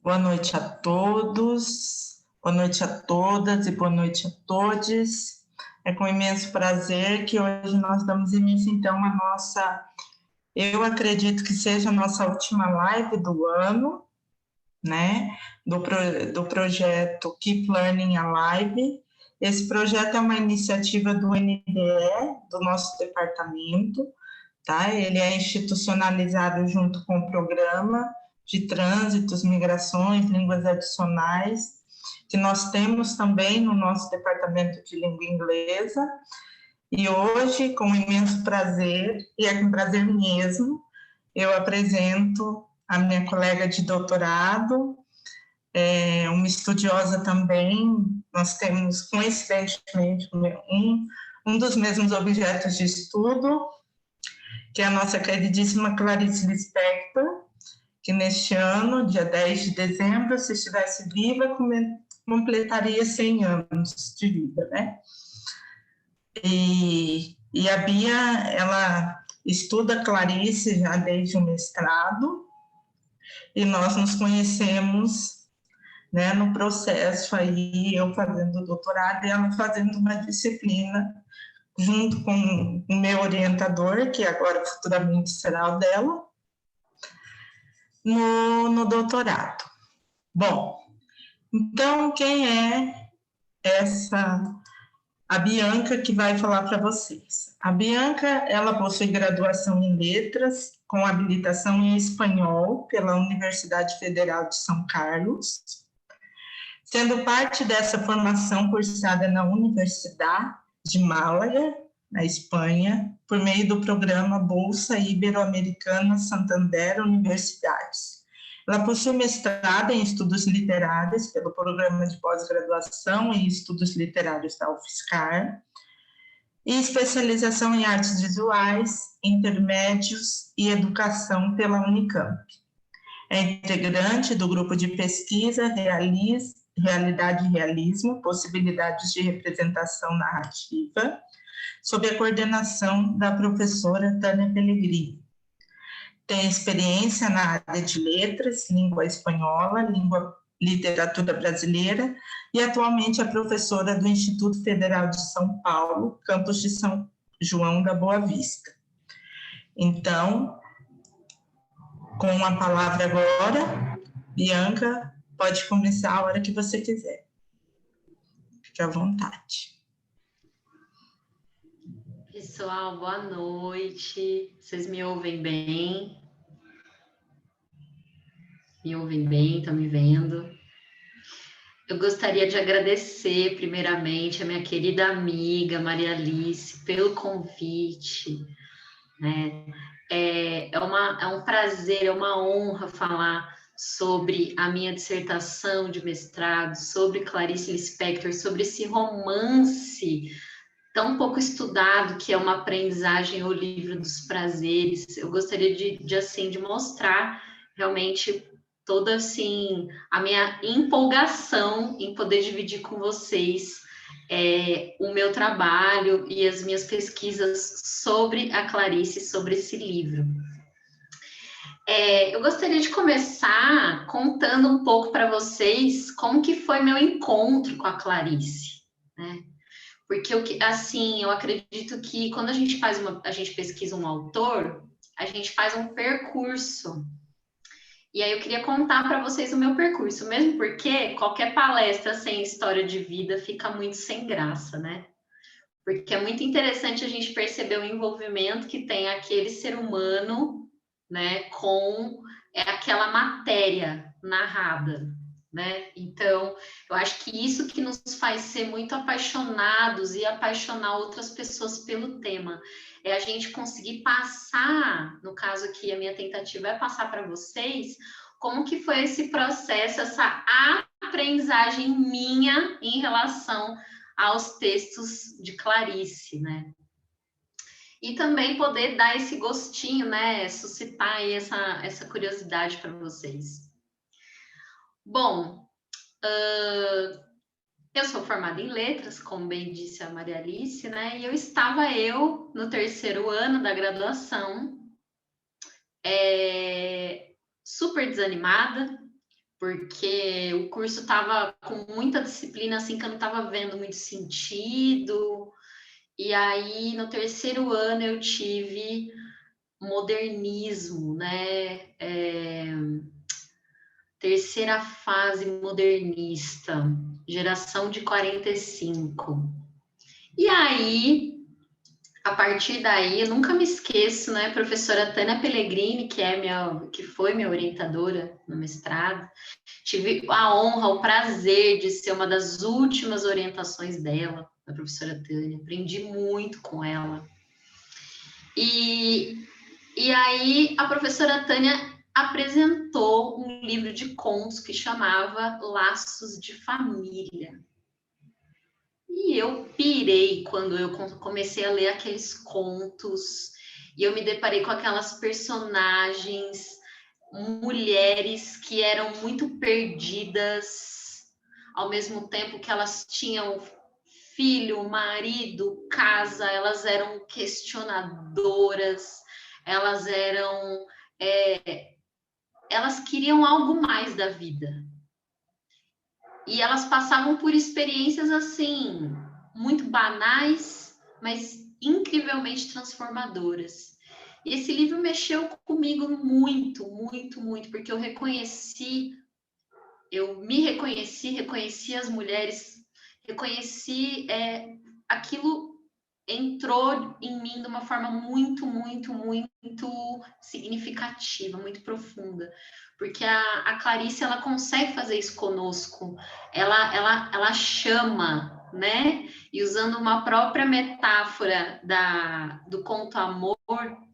Boa noite a todos, boa noite a todas e boa noite a todos. É com imenso prazer que hoje nós damos início, então, à nossa, eu acredito que seja a nossa última live do ano, né, do projeto Keep Learning Alive. Esse projeto é uma iniciativa do NDE, do nosso departamento, tá? Ele é institucionalizado junto com o programa de trânsitos, migrações, línguas adicionais, que nós temos também no nosso departamento de língua inglesa. E hoje, com imenso prazer, e é com prazer mesmo, eu apresento a minha colega de doutorado, uma estudiosa também. Nós temos, coincidentemente, um dos mesmos objetos de estudo, que é a nossa queridíssima Clarice Lispector, que neste ano, dia 10 de dezembro, se estivesse viva, completaria 100 anos de vida, né? E a Bia, ela estuda Clarice já desde o mestrado, e nós nos conhecemos, né, no processo aí, eu fazendo doutorado e ela fazendo uma disciplina junto com o meu orientador, que agora futuramente será o dela, no doutorado. Bom, então quem é a Bianca, que vai falar para vocês? A Bianca, ela possui graduação em letras com habilitação em espanhol pela Universidade Federal de São Carlos, sendo parte dessa formação cursada na Universidade de Málaga, na Espanha, por meio do programa Bolsa Ibero-Americana Santander Universidades. Ela possui mestrado em Estudos Literários pelo Programa de Pós-Graduação em Estudos Literários da UFSCar e especialização em Artes Visuais, Intermédios e Educação pela Unicamp. É integrante do grupo de pesquisa Realidade e Realismo, Possibilidades de Representação Narrativa, sob a coordenação da professora Tânia Pellegrini. Tem experiência na área de letras, língua espanhola, literatura brasileira, e atualmente é professora do Instituto Federal de São Paulo, campus de São João da Boa Vista. Então, com a palavra agora, Bianca, pode começar a hora que você quiser. Fique à vontade. Pessoal, boa noite. Vocês me ouvem bem? Me ouvem bem? Estão me vendo? Eu gostaria de agradecer, primeiramente, a minha querida amiga Maria Alice pelo convite, né? É um prazer, é uma honra falar sobre a minha dissertação de mestrado, sobre Clarice Lispector, sobre esse romance tão pouco estudado, que é uma aprendizagem, o livro dos prazeres. Eu gostaria de mostrar realmente toda, assim, a minha empolgação em poder dividir com vocês o meu trabalho e as minhas pesquisas sobre a Clarice, sobre esse livro. Eu gostaria de começar contando um pouco para vocês como que foi meu encontro com a Clarice, né? Porque eu acredito que quando a gente pesquisa um autor, a gente faz um percurso. E aí eu queria contar para vocês o meu percurso, mesmo porque qualquer palestra sem história de vida fica muito sem graça, né? Porque é muito interessante a gente perceber o envolvimento que tem aquele ser humano, né, com aquela matéria narrada, né? Então, eu acho que isso que nos faz ser muito apaixonados e apaixonar outras pessoas pelo tema. É a gente conseguir passar, no caso aqui, a minha tentativa é passar para vocês como que foi esse processo, essa aprendizagem minha em relação aos textos de Clarice, né? E também poder dar esse gostinho, né? Suscitar aí essa curiosidade para vocês. Bom, eu sou formada em letras, como bem disse a Maria Alice, né? E estava no terceiro ano da graduação, super desanimada, porque o curso estava com muita disciplina, assim, que eu não estava vendo muito sentido. E aí, no terceiro ano, eu tive modernismo, né? Terceira fase modernista, geração de 45. E aí, a partir daí, eu nunca me esqueço, né? Professora Tânia Pellegrini, que foi minha orientadora no mestrado, tive a honra, o prazer de ser uma das últimas orientações dela, da professora Tânia. Aprendi muito com ela. E aí, a professora Tânia apresentou um livro de contos que chamava Laços de Família. E eu pirei quando eu comecei a ler aqueles contos, e eu me deparei com aquelas personagens, mulheres que eram muito perdidas, ao mesmo tempo que elas tinham filho, marido, casa, elas eram questionadoras, elas eram... elas queriam algo mais da vida. E elas passavam por experiências, assim, muito banais, mas incrivelmente transformadoras. E esse livro mexeu comigo muito, muito, muito, porque eu me reconheci as mulheres, reconheci aquilo entrou em mim de uma forma muito, muito, muito significativa, muito profunda. Porque a Clarice, ela consegue fazer isso conosco. Ela chama, né? E usando uma própria metáfora do conto Amor,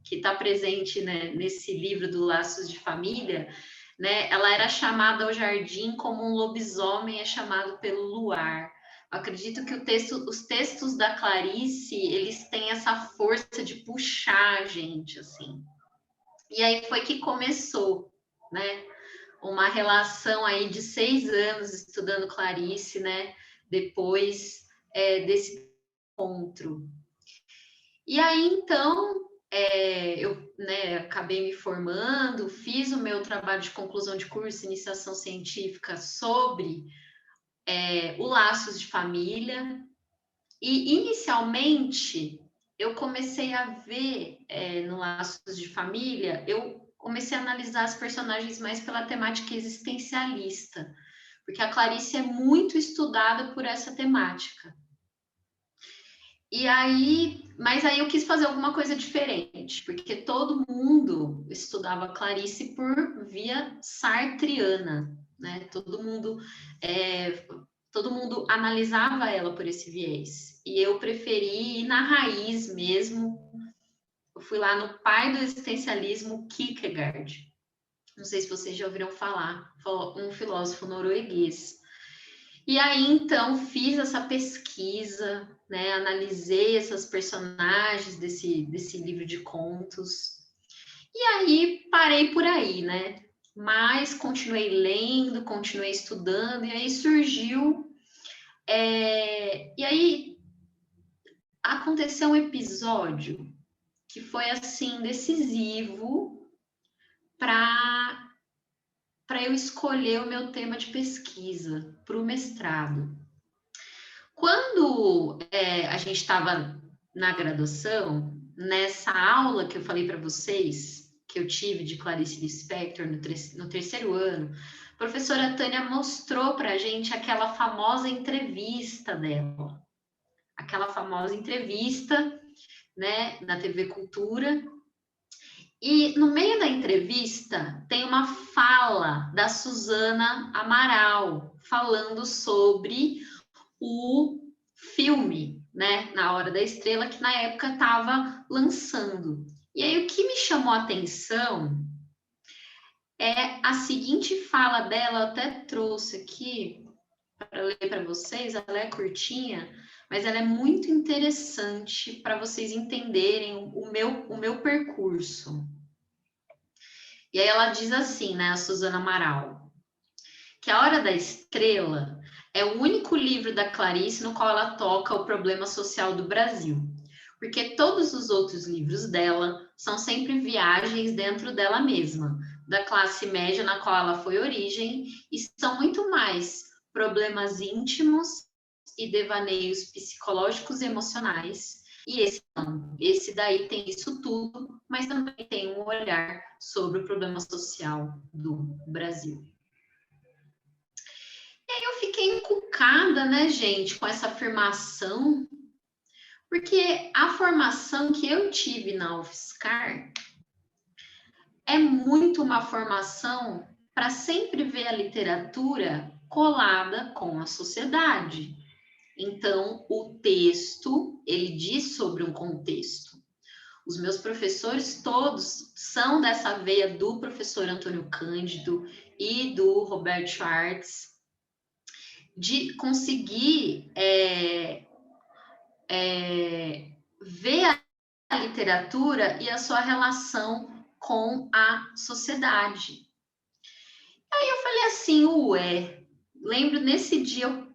que está presente, né, nesse livro do Laços de Família, né? Ela era chamada ao jardim como um lobisomem é chamado pelo luar. Acredito que os textos da Clarice, eles têm essa força de puxar a gente, assim. E aí foi que começou, né? Uma relação aí de 6 anos estudando Clarice, né? Depois desse encontro. E aí, então, eu, né, acabei me formando, fiz o meu trabalho de conclusão de curso, iniciação científica sobre o Laços de Família, e inicialmente eu comecei a ver no Laços de Família, eu comecei a analisar as personagens mais pela temática existencialista, porque a Clarice é muito estudada por essa temática. E aí, mas aí eu quis fazer alguma coisa diferente, porque todo mundo estudava Clarice por via sartreana, né? Todo mundo analisava ela por esse viés. E eu preferi ir na raiz mesmo. Eu fui lá no pai do existencialismo, Kierkegaard. Não sei se vocês já ouviram falar, um filósofo norueguês. E aí, então, fiz essa pesquisa, né? Analisei essas personagens desse livro de contos. E aí, parei por aí, né? Mas continuei lendo, continuei estudando, e aí surgiu... E aí, aconteceu um episódio que foi, assim, decisivo para eu escolher o meu tema de pesquisa para o mestrado. Quando a gente estava na graduação, nessa aula que eu falei para vocês, que eu tive de Clarice Lispector no terceiro ano, a professora Tânia mostrou para a gente aquela famosa entrevista dela. Aquela famosa entrevista, né, na TV Cultura. E no meio da entrevista tem uma fala da Suzana Amaral falando sobre o filme, né, Na Hora da Estrela, que na época estava lançando. E aí o que me chamou a atenção é a seguinte fala dela, eu até trouxe aqui para ler para vocês, ela é curtinha, mas ela é muito interessante para vocês entenderem o meu percurso. E aí ela diz assim, né, a Suzana Amaral, que A Hora da Estrela é o único livro da Clarice no qual ela toca o problema social do Brasil, porque todos os outros livros dela são sempre viagens dentro dela mesma, da classe média na qual ela foi origem, e são muito mais problemas íntimos e devaneios psicológicos e emocionais. E esse daí tem isso tudo, mas também tem um olhar sobre o problema social do Brasil. E aí eu fiquei encucada, né, gente, com essa afirmação, porque a formação que eu tive na UFSCar é muito uma formação para sempre ver a literatura colada com a sociedade. Então, o texto, ele diz sobre um contexto. Os meus professores todos são dessa veia do professor Antônio Cândido e do Roberto Schwartz, de conseguir ver a literatura e a sua relação com a sociedade. Aí eu falei assim, lembro nesse dia, eu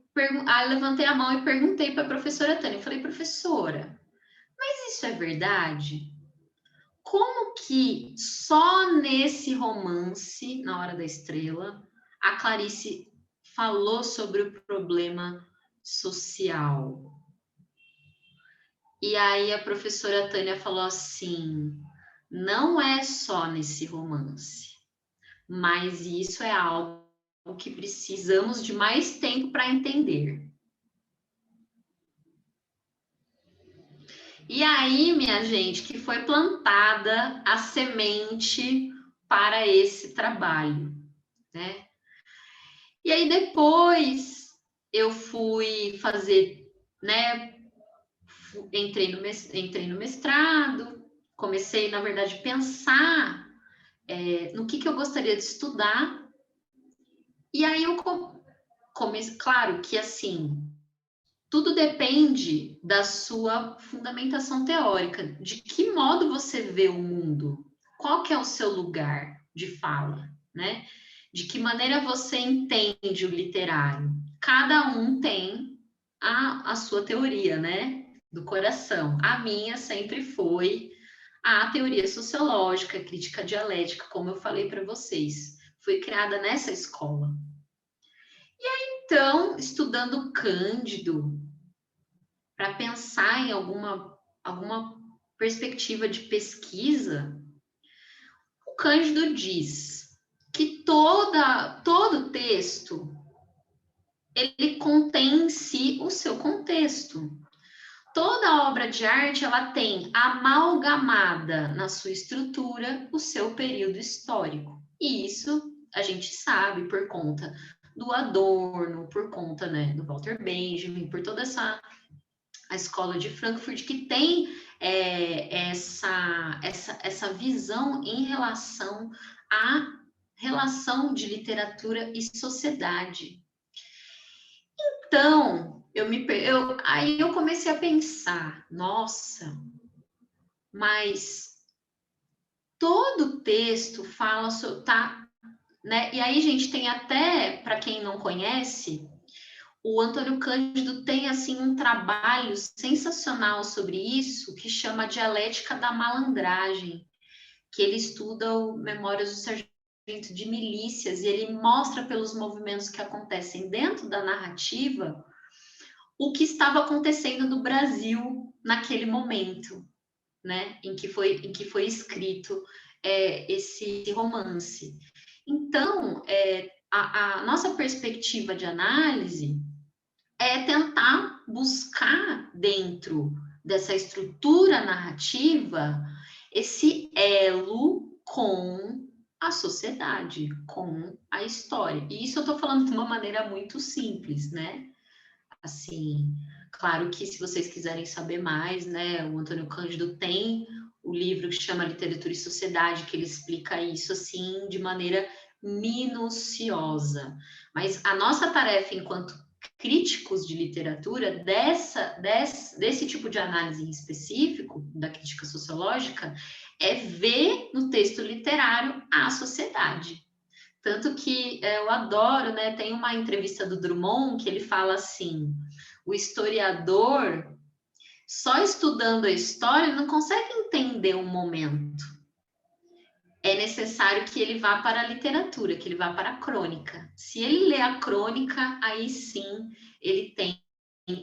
levantei a mão e perguntei para a professora Tânia, eu falei, professora, mas isso é verdade? Como que só nesse romance, Na Hora da Estrela, a Clarice falou sobre o problema social? E aí a professora Tânia falou assim, não é só nesse romance, mas isso é algo que precisamos de mais tempo para entender. E aí, minha gente, que foi plantada a semente para esse trabalho, né? E aí depois eu fui fazer, né? Entrei no mestrado, comecei, na verdade, a pensar no que eu gostaria de estudar. E aí eu comecei, claro que assim, tudo depende da sua fundamentação teórica, de que modo você vê o mundo, qual que é o seu lugar de fala, né? De que maneira você entende o literário. Cada um tem a sua teoria, né? Do coração. A minha sempre foi a teoria sociológica, crítica dialética, como eu falei para vocês. Fui criada nessa escola. E aí, então, estudando Cândido, para pensar em alguma perspectiva de pesquisa, o Cândido diz que todo texto ele contém em si o seu contexto. Toda obra de arte ela tem amalgamada na sua estrutura o seu período histórico. E isso a gente sabe por conta do Adorno, por conta, né, do Walter Benjamin, por toda a escola de Frankfurt, que tem essa visão em relação à relação de literatura e sociedade. Então, aí eu comecei a pensar, nossa, mas todo texto fala sobre, né? E aí, gente, tem até, para quem não conhece, o Antônio Cândido tem, assim, um trabalho sensacional sobre isso, que chama Dialética da Malandragem, que ele estuda o Memórias do Sargento de Milícias, e ele mostra pelos movimentos que acontecem dentro da narrativa o que estava acontecendo no Brasil naquele momento, né, em que foi escrito esse romance. Então, a nossa perspectiva de análise é tentar buscar dentro dessa estrutura narrativa esse elo com a sociedade, com a história. E isso eu estou falando de uma maneira muito simples, né? Assim, claro que se vocês quiserem saber mais, né, o Antônio Cândido tem o livro que chama Literatura e Sociedade, que ele explica isso, assim, de maneira minuciosa. Mas a nossa tarefa enquanto críticos de literatura, desse tipo de análise em específico, da crítica sociológica, é ver no texto literário a sociedade. Tanto que eu adoro, né? Tem uma entrevista do Drummond que ele fala assim: o historiador, só estudando a história, não consegue entender um momento. é necessário que ele vá para a literatura, que ele vá para a crônica. Se ele lê a crônica, aí sim ele tem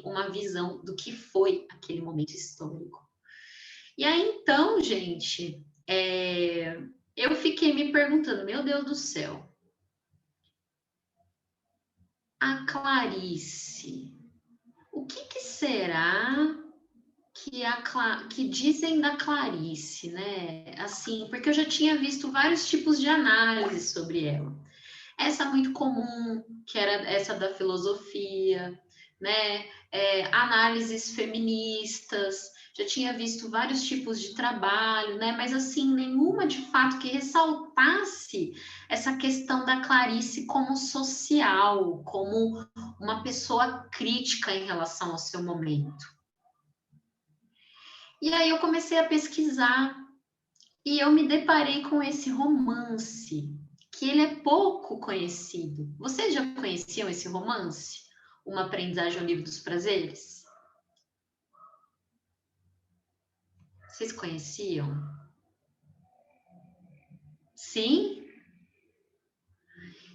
uma visão do que foi aquele momento histórico. E aí, então, gente, eu fiquei me perguntando, meu Deus do céu, a Clarice, o que será que dizem da Clarice, né? Assim, porque eu já tinha visto vários tipos de análise sobre ela. Essa muito comum, que era essa da filosofia, né? Análises feministas, já tinha visto vários tipos de trabalho, né? Mas assim, nenhuma de fato que ressaltasse essa questão da Clarice como social, como uma pessoa crítica em relação ao seu momento. E aí eu comecei a pesquisar e eu me deparei com esse romance, que ele é pouco conhecido. Vocês já conheciam esse romance? Uma Aprendizagem ao Livro dos Prazeres? Vocês conheciam? Sim?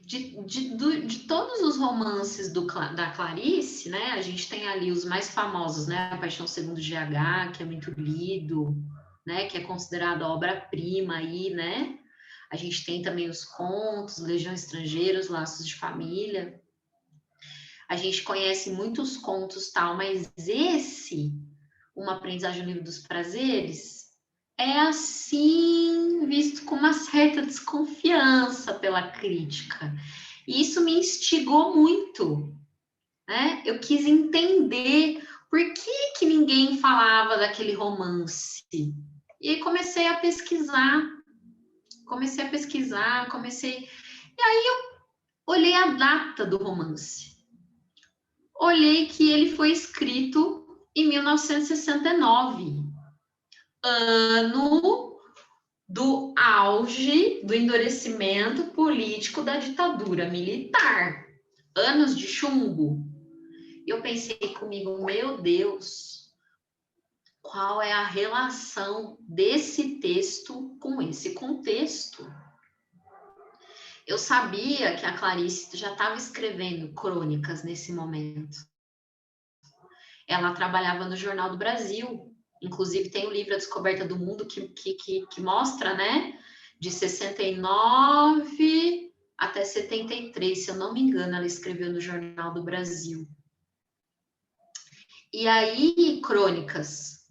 De todos os romances da Clarice, né? A gente tem ali os mais famosos, né? A Paixão Segundo GH, que é muito lido, né? Que é considerado a obra-prima aí, né? A gente tem também os contos, Legião Estrangeira, Os Laços de Família. A gente conhece muitos contos tal, mas esse, Uma Aprendizagem no Livro dos Prazeres, é assim, visto com uma certa desconfiança pela crítica. E isso me instigou muito, né? Eu quis entender por que ninguém falava daquele romance. E comecei a pesquisar. E aí eu olhei a data do romance. Olhei que ele foi escrito em 1969, ano do auge do endurecimento político da ditadura militar, anos de chumbo. E eu pensei comigo, meu Deus, qual é a relação desse texto com esse contexto? Eu sabia que a Clarice já estava escrevendo crônicas nesse momento. Ela trabalhava no Jornal do Brasil, inclusive tem o livro A Descoberta do Mundo que mostra, né, de 69 até 73, se eu não me engano, ela escreveu no Jornal do Brasil. E aí, crônicas.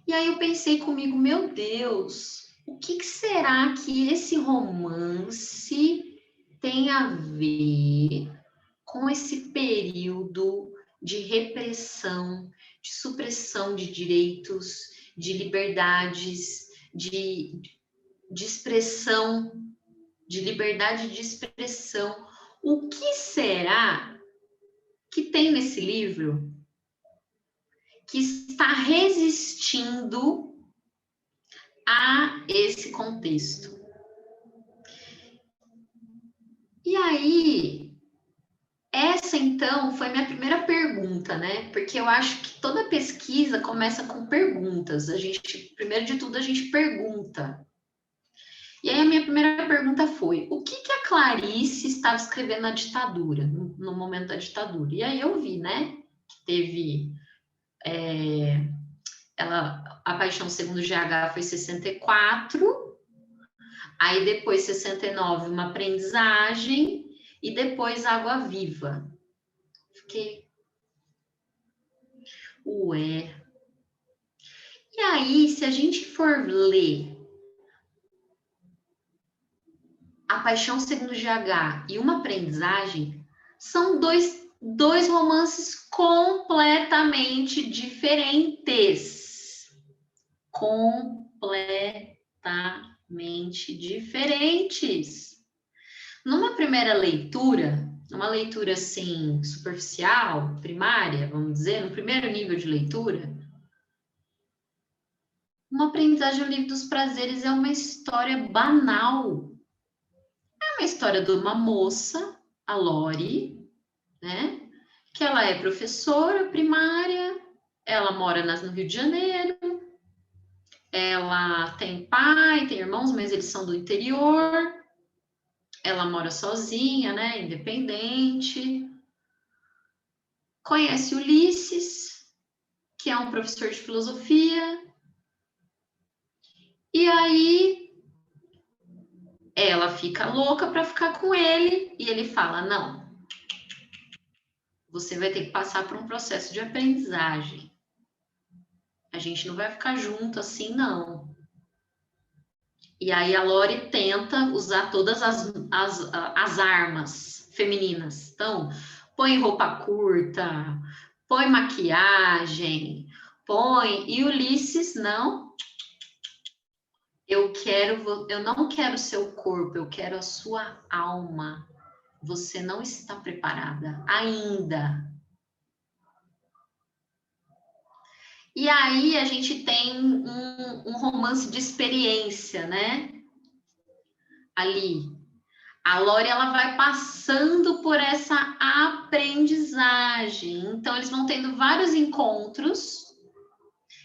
E aí eu pensei comigo, meu Deus, o que será que esse romance tem a ver com esse período de repressão, de supressão de direitos, de liberdades, de expressão, de liberdade de expressão? O que será que tem nesse livro que está resistindo a esse contexto? E aí, essa então foi minha primeira pergunta, né? Porque eu acho que toda pesquisa começa com perguntas. Primeiro de tudo, a gente pergunta. E aí a minha primeira pergunta foi: o que a Clarice estava escrevendo na ditadura, no momento da ditadura? E aí eu vi, né? Que teve A Paixão Segundo GH foi 64, aí depois 69, Uma Aprendizagem, e depois Água Viva. Fiquei, ué. E aí, se a gente for ler A Paixão Segundo GH e Uma Aprendizagem, são dois romances completamente diferentes. Completamente diferentes. Numa primeira leitura, uma leitura assim, superficial, primária, vamos dizer, no primeiro nível de leitura, Uma Aprendizagem ao Livro dos Prazeres é uma história banal. É uma história de uma moça, a Lori, né? Que ela é professora primária, ela mora no Rio de Janeiro, Ela tem pai, tem irmãos, mas eles são do interior. Ela mora sozinha, né? Independente. Conhece Ulisses, que é um professor de filosofia. E aí ela fica louca para ficar com ele e ele fala: "Não, você vai ter que passar por um processo de aprendizagem. A gente não vai ficar junto assim, não." E aí a Lori tenta usar todas as armas femininas. Então, põe roupa curta, põe maquiagem, põe. E Ulisses, não, eu não quero seu corpo, eu quero a sua alma. Você não está preparada ainda. E aí a gente tem um romance de experiência, né? Ali. A Lori, ela vai passando por essa aprendizagem. Então, eles vão tendo vários encontros,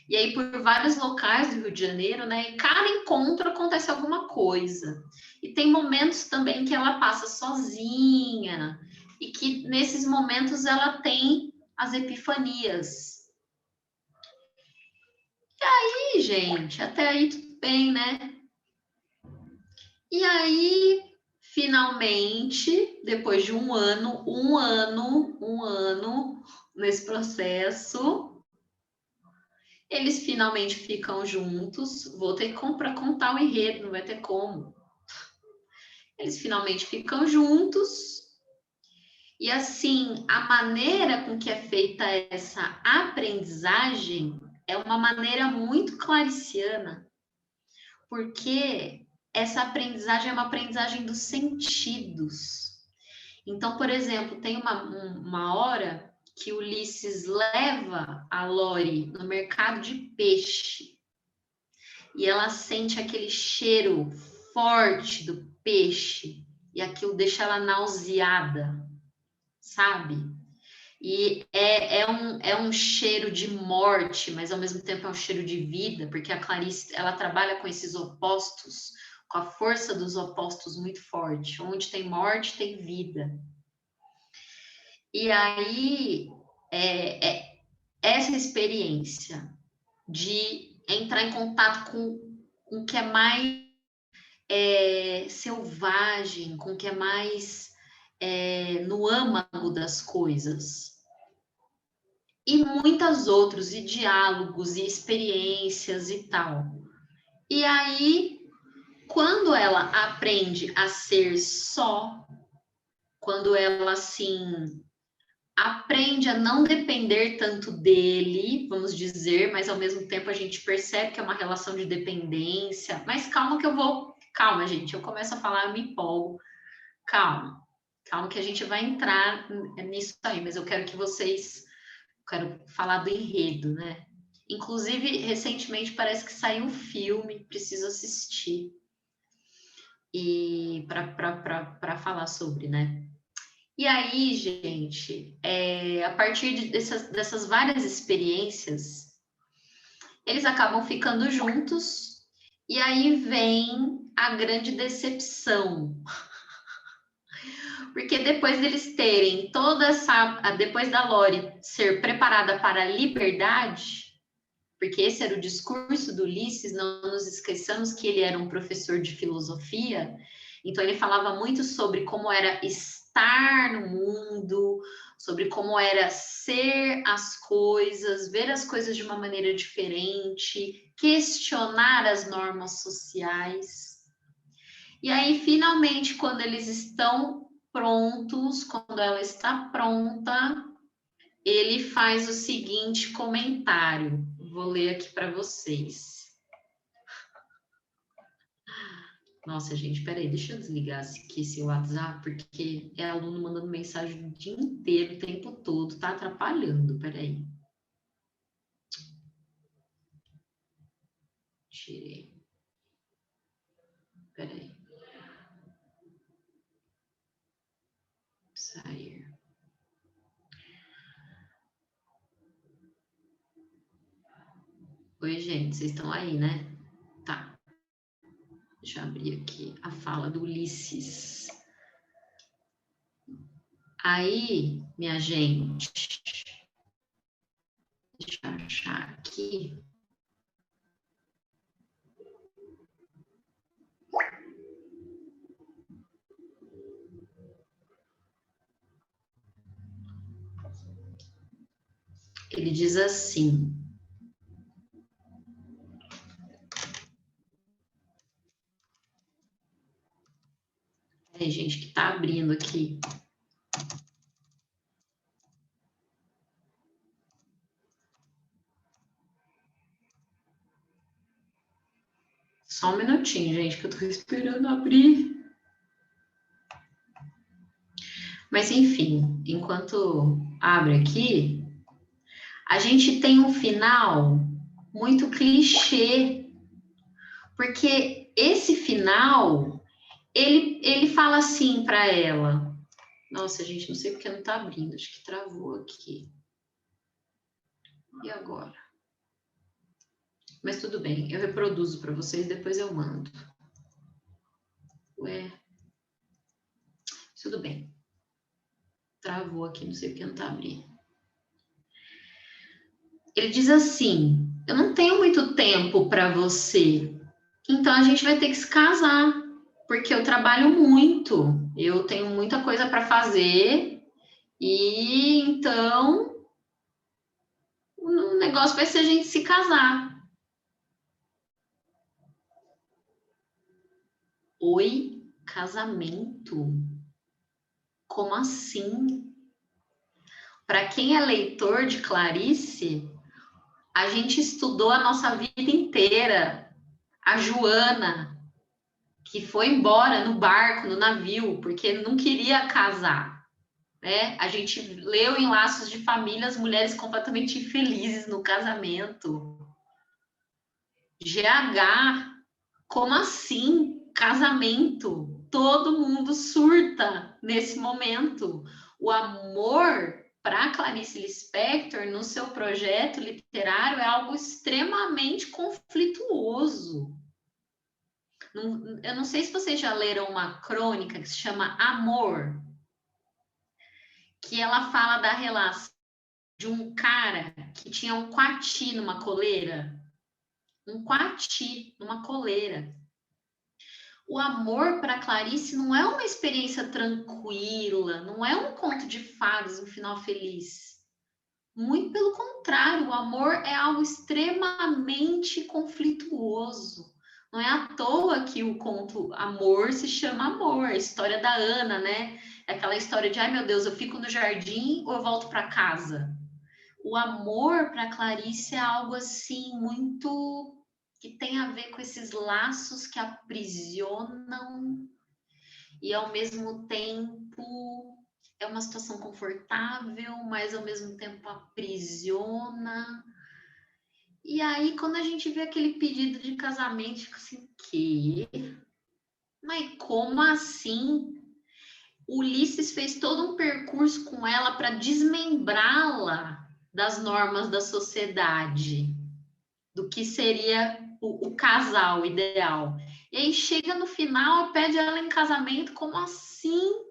e aí por vários locais do Rio de Janeiro, né? E cada encontro acontece alguma coisa. E tem momentos também que ela passa sozinha, e que nesses momentos ela tem as epifanias. E, gente, até aí tudo bem, né? E aí, finalmente, depois de um ano nesse processo, eles finalmente ficam juntos. Vou ter que contar o enredo, não vai ter como. Eles finalmente ficam juntos. E assim, a maneira com que é feita essa aprendizagem é uma maneira muito clariciana, porque essa aprendizagem é uma aprendizagem dos sentidos. Então, por exemplo, tem uma hora que Ulisses leva a Lori no mercado de peixe e ela sente aquele cheiro forte do peixe e aquilo deixa ela nauseada, sabe? E é um cheiro de morte, mas ao mesmo tempo é um cheiro de vida, porque a Clarice, ela trabalha com esses opostos, com a força dos opostos muito forte. Onde tem morte, tem vida. E aí, essa experiência de entrar em contato com o que é mais selvagem, com o que é mais no âmago das coisas. E muitas outros, e diálogos, e experiências e tal. E aí, quando ela aprende a ser só, quando ela, assim, aprende a não depender tanto dele, vamos dizer, mas ao mesmo tempo a gente percebe que é uma relação de dependência. Mas calma que eu vou... Calma, gente, eu começo a falar, eu me empolgo. Calma, calma que a gente vai entrar nisso aí, mas eu quero que vocês... Quero falar do enredo, né? Inclusive, recentemente parece que saiu um filme, preciso assistir. E para falar sobre, né? E aí, gente, a partir dessas várias experiências, eles acabam ficando juntos, e aí vem a grande decepção. Porque depois deles terem toda essa. Depois da Lori ser preparada para a liberdade, porque esse era o discurso do Ulisses, não nos esqueçamos que ele era um professor de filosofia, então ele falava muito sobre como era estar no mundo, sobre como era ser as coisas, ver as coisas de uma maneira diferente, questionar as normas sociais. E aí, finalmente, quando eles estão prontos, quando ela está pronta, ele faz o seguinte comentário. Vou ler aqui para vocês. Nossa, gente, peraí, deixa eu desligar aqui esse WhatsApp, porque é aluno mandando mensagem o dia inteiro, o tempo todo, tá atrapalhando, peraí. Tirei. Peraí. Sair. Oi, gente, vocês estão aí, né? Deixa eu abrir aqui a fala do Ulisses. Aí, minha gente, deixa eu achar aqui. Ele diz assim: tem gente que está abrindo aqui. Só um minutinho, gente, que eu estou esperando abrir. Mas, enfim, enquanto abre aqui, a gente tem um final muito clichê, porque esse final, ele fala assim para ela. Nossa, gente, não sei porque não está abrindo, acho que travou aqui. E agora? Mas tudo bem, eu reproduzo para vocês, depois eu mando. Ué, tudo bem. Travou aqui, não sei porque não está abrindo. Ele diz assim: eu não tenho muito tempo para você, então a gente vai ter que se casar, porque eu trabalho muito, eu tenho muita coisa para fazer, e então o negócio vai ser a gente se casar. Oi, casamento? Como assim? Para quem é leitor de Clarice, a gente estudou a nossa vida inteira. A Joana, que foi embora no barco, no navio, porque não queria casar, né? A gente leu em Laços de Família as mulheres completamente infelizes no casamento. GH, como assim? Casamento? Todo mundo surta nesse momento. O amor para Clarice Lispector, no seu projeto literário, é algo extremamente conflituoso. Eu não sei se vocês já leram uma crônica que se chama Amor, que ela fala da relação de um cara que tinha um coati numa coleira. Um coati numa coleira. O amor para Clarice não é uma experiência tranquila, não é um conto de fadas, um final feliz. Muito pelo contrário, o amor é algo extremamente conflituoso. Não é à toa que o conto Amor se chama Amor, a história da Ana, né? É aquela história de, ai meu Deus, eu fico no jardim ou eu volto para casa? O amor para Clarice é algo assim muito que tem a ver com esses laços que aprisionam e ao mesmo tempo é uma situação confortável, mas ao mesmo tempo aprisiona. E aí, quando a gente vê aquele pedido de casamento, fica assim, quê? Mas como assim? Ulisses fez todo um percurso com ela para desmembrá-la das normas da sociedade, do que seria o casal ideal. E aí chega no final e pede ela em casamento, como assim?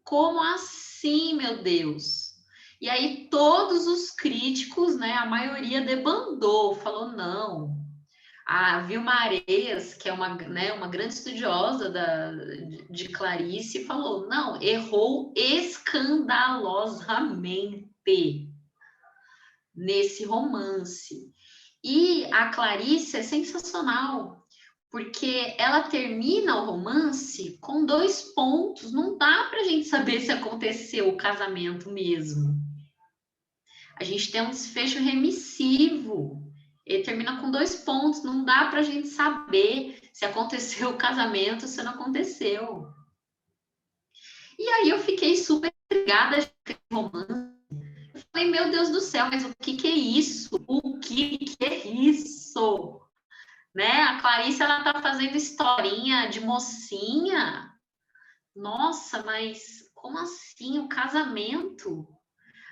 Como assim, meu Deus? E aí todos os críticos, né, a maioria debandou, falou não. A Vilma Areias, que é uma, né, uma grande estudiosa de Clarice, falou, não, errou escandalosamente nesse romance. E a Clarice é sensacional, porque ela termina o romance com 2 pontos. Não dá para a gente saber se aconteceu o casamento mesmo. A gente tem um desfecho remissivo. Ele termina com 2 pontos. Não dá para a gente saber se aconteceu o casamento, se não aconteceu. E aí eu fiquei super intrigada com esse romance. Eu falei, meu Deus do céu, mas o que é isso? O que é isso? Né? A Clarice, ela tá fazendo historinha de mocinha. Nossa, mas como assim? O casamento?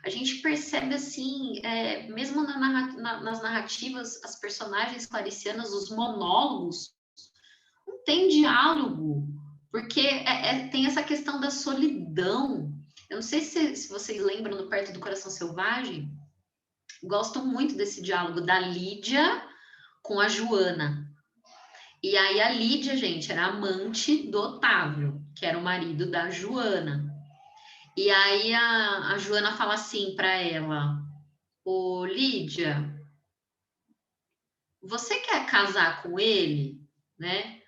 A gente percebe assim, mesmo nas narrativas, as personagens claricianas, os monólogos Não tem diálogo, porque tem essa questão da solidão. Eu não sei se vocês lembram do Perto do Coração Selvagem, gosto muito desse diálogo da Lídia com a Joana. E aí a Lídia, gente, era amante do Otávio, que era o marido da Joana. E aí a Joana fala assim para ela: ô Lídia, você quer casar com ele? Né?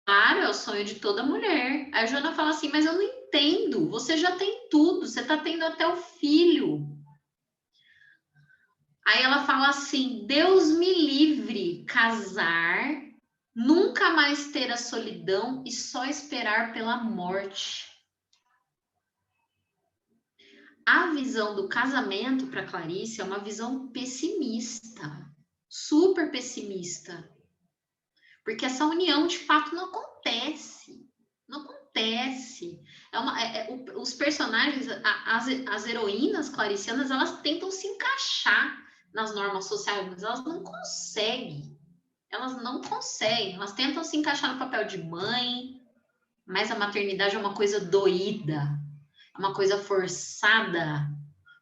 Claro, é o sonho de toda mulher. Aí a Joana fala assim: mas eu não entendo, você já tem tudo, você está tendo até o filho. Aí ela fala assim: Deus me livre casar, nunca mais ter a solidão e só esperar pela morte. A visão do casamento para Clarice é uma visão pessimista, super pessimista. Porque essa união de fato não acontece. Não acontece. Os personagens, as heroínas claricianas, elas tentam se encaixar nas normas sociais, mas elas não conseguem. Elas não conseguem. Elas tentam se encaixar no papel de mãe, mas a maternidade é uma coisa doída, é uma coisa forçada.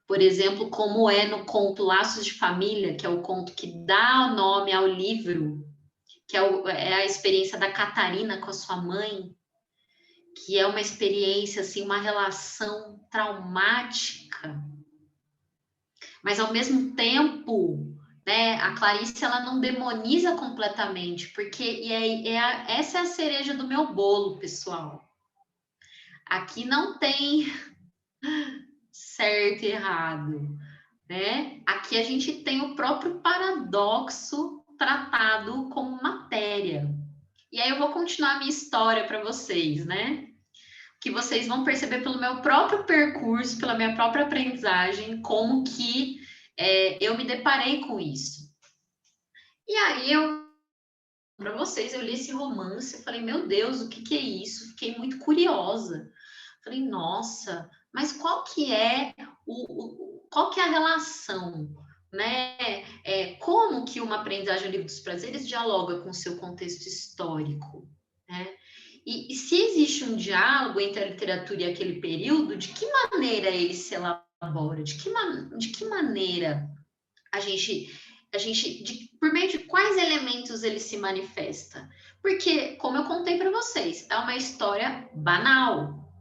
Por exemplo, como é no conto Laços de Família, que é o conto que dá o nome ao livro, que é a experiência da Catarina com a sua mãe, que é uma experiência, assim, uma relação traumática. Mas, ao mesmo tempo, né, a Clarice, ela não demoniza completamente, porque essa é a cereja do meu bolo, pessoal. Aqui não tem certo e errado, né? Aqui a gente tem o próprio paradoxo tratado como matéria. E aí eu vou continuar a minha história para vocês, né? Que vocês vão perceber pelo meu próprio percurso, pela minha própria aprendizagem, como que eu me deparei com isso. E aí para vocês, eu li esse romance, eu falei, meu Deus, o que é isso? Fiquei muito curiosa. Falei, nossa, mas qual que é qual que é a relação, né? Como que uma aprendizagem do Livro dos Prazeres dialoga com o seu contexto histórico, né? E se existe um diálogo entre a literatura e aquele período, de que maneira ele se elabora? De que maneira a gente por meio de quais elementos ele se manifesta? Porque, como eu contei para vocês, é uma história banal,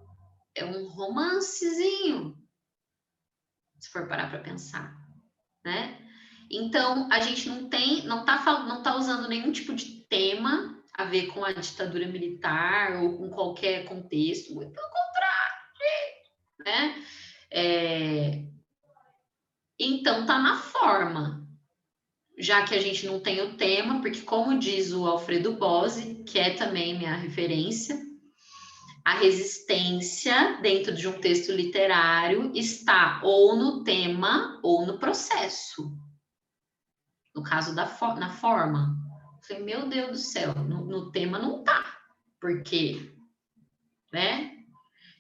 é um romancezinho, se for parar para pensar, né? Então, a gente não tá usando nenhum tipo de tema a ver com a ditadura militar ou com qualquer contexto, muito pelo contrário, né? Então, tá na forma, já que a gente não tem o tema, porque como diz o Alfredo Bose, que é também minha referência, a resistência dentro de um texto literário está ou no tema ou no processo. No caso na forma. Eu falei, meu Deus do céu, no tema não tá. Por quê? Né?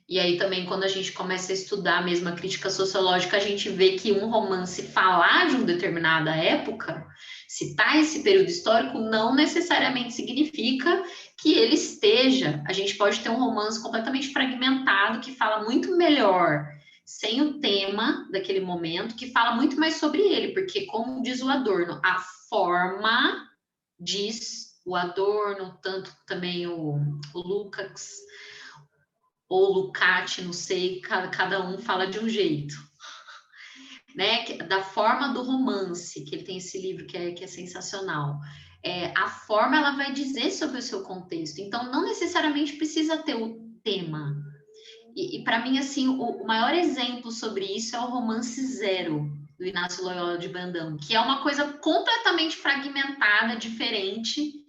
E aí também, quando a gente começa a estudar mesmo a crítica sociológica, a gente vê que um romance falar de uma determinada época, citar esse período histórico, não necessariamente significa que ele esteja. A gente pode ter um romance completamente fragmentado, que fala muito melhor sem o tema daquele momento, que fala muito mais sobre ele, porque, como diz o Adorno, a forma diz o Adorno, tanto também o Lukács, ou Lukács, não sei, cada um fala de um jeito, né? Da forma do romance, que ele tem esse livro que é sensacional. A forma, ela vai dizer sobre o seu contexto, então não necessariamente precisa ter o tema. E para mim, assim, o maior exemplo sobre isso é o romance Zero, do Inácio Loyola de Brandão, que é uma coisa completamente fragmentada, diferente,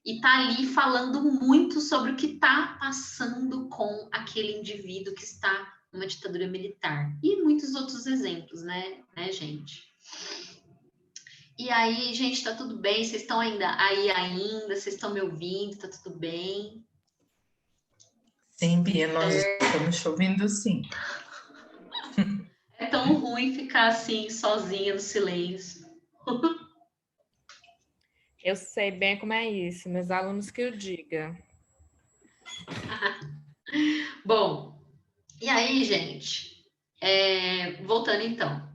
e tá ali falando muito sobre o que está passando com aquele indivíduo que está numa ditadura militar. E muitos outros exemplos, né, gente? E aí, gente, tá tudo bem? Vocês estão ainda? Vocês estão me ouvindo? Tá tudo bem? Sim, Bia, nós estamos te ouvindo, sim. É tão ruim ficar assim, sozinha, no silêncio. Eu sei bem como é isso, meus alunos que o digam. Bom, e aí, gente, voltando então.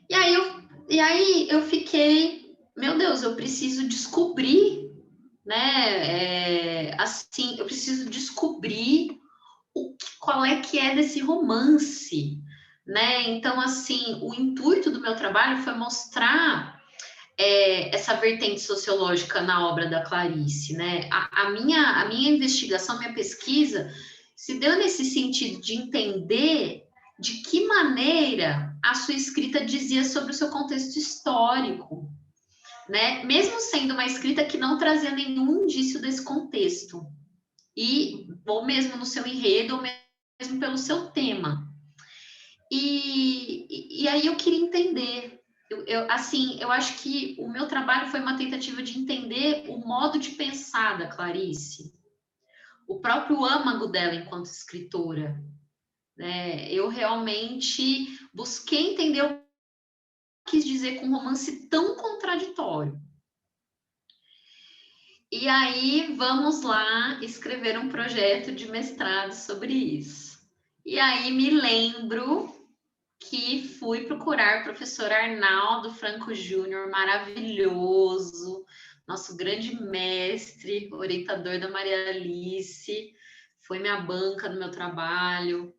E aí eu fiquei, meu Deus, eu preciso descobrir, né? Assim, eu preciso descobrir qual é que é desse romance, né? Então, assim, o intuito do meu trabalho foi mostrar essa vertente sociológica na obra da Clarice, né? A minha investigação, minha pesquisa se deu nesse sentido de entender de que maneira a sua escrita dizia sobre o seu contexto histórico, né? Mesmo sendo uma escrita que não trazia nenhum indício desse contexto, ou mesmo no seu enredo, ou mesmo pelo seu tema. E aí eu queria entender. Eu acho que o meu trabalho foi uma tentativa de entender o modo de pensar da Clarice, o próprio âmago dela enquanto escritora, né? Eu realmente busquei entender o que quis dizer com um romance tão contraditório. E aí vamos lá escrever um projeto de mestrado sobre isso. E aí me lembro que fui procurar o professor Arnaldo Franco Júnior, maravilhoso, nosso grande mestre, orientador da Maria Alice, foi minha banca no meu trabalho.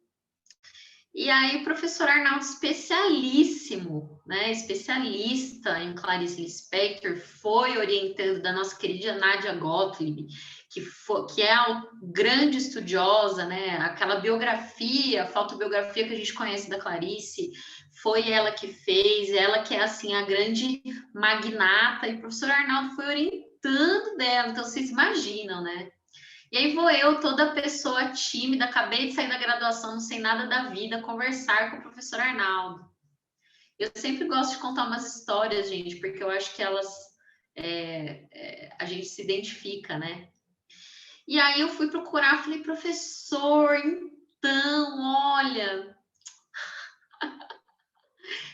E aí o professor Arnaldo, especialíssimo, né, especialista em Clarice Lispector, foi orientando da nossa querida Nadia Gottlieb, que é a grande estudiosa, né, aquela biografia, fotobiografia que a gente conhece da Clarice, foi ela que fez, ela que é, assim, a grande magnata, e o professor Arnaldo foi orientando dela, então vocês imaginam, né? E aí vou eu, toda pessoa tímida, acabei de sair da graduação, não sei nada da vida, conversar com o professor Arnaldo. Eu sempre gosto de contar umas histórias, gente, porque eu acho que elas a gente se identifica, né? E aí eu fui procurar, falei, professor, então, olha,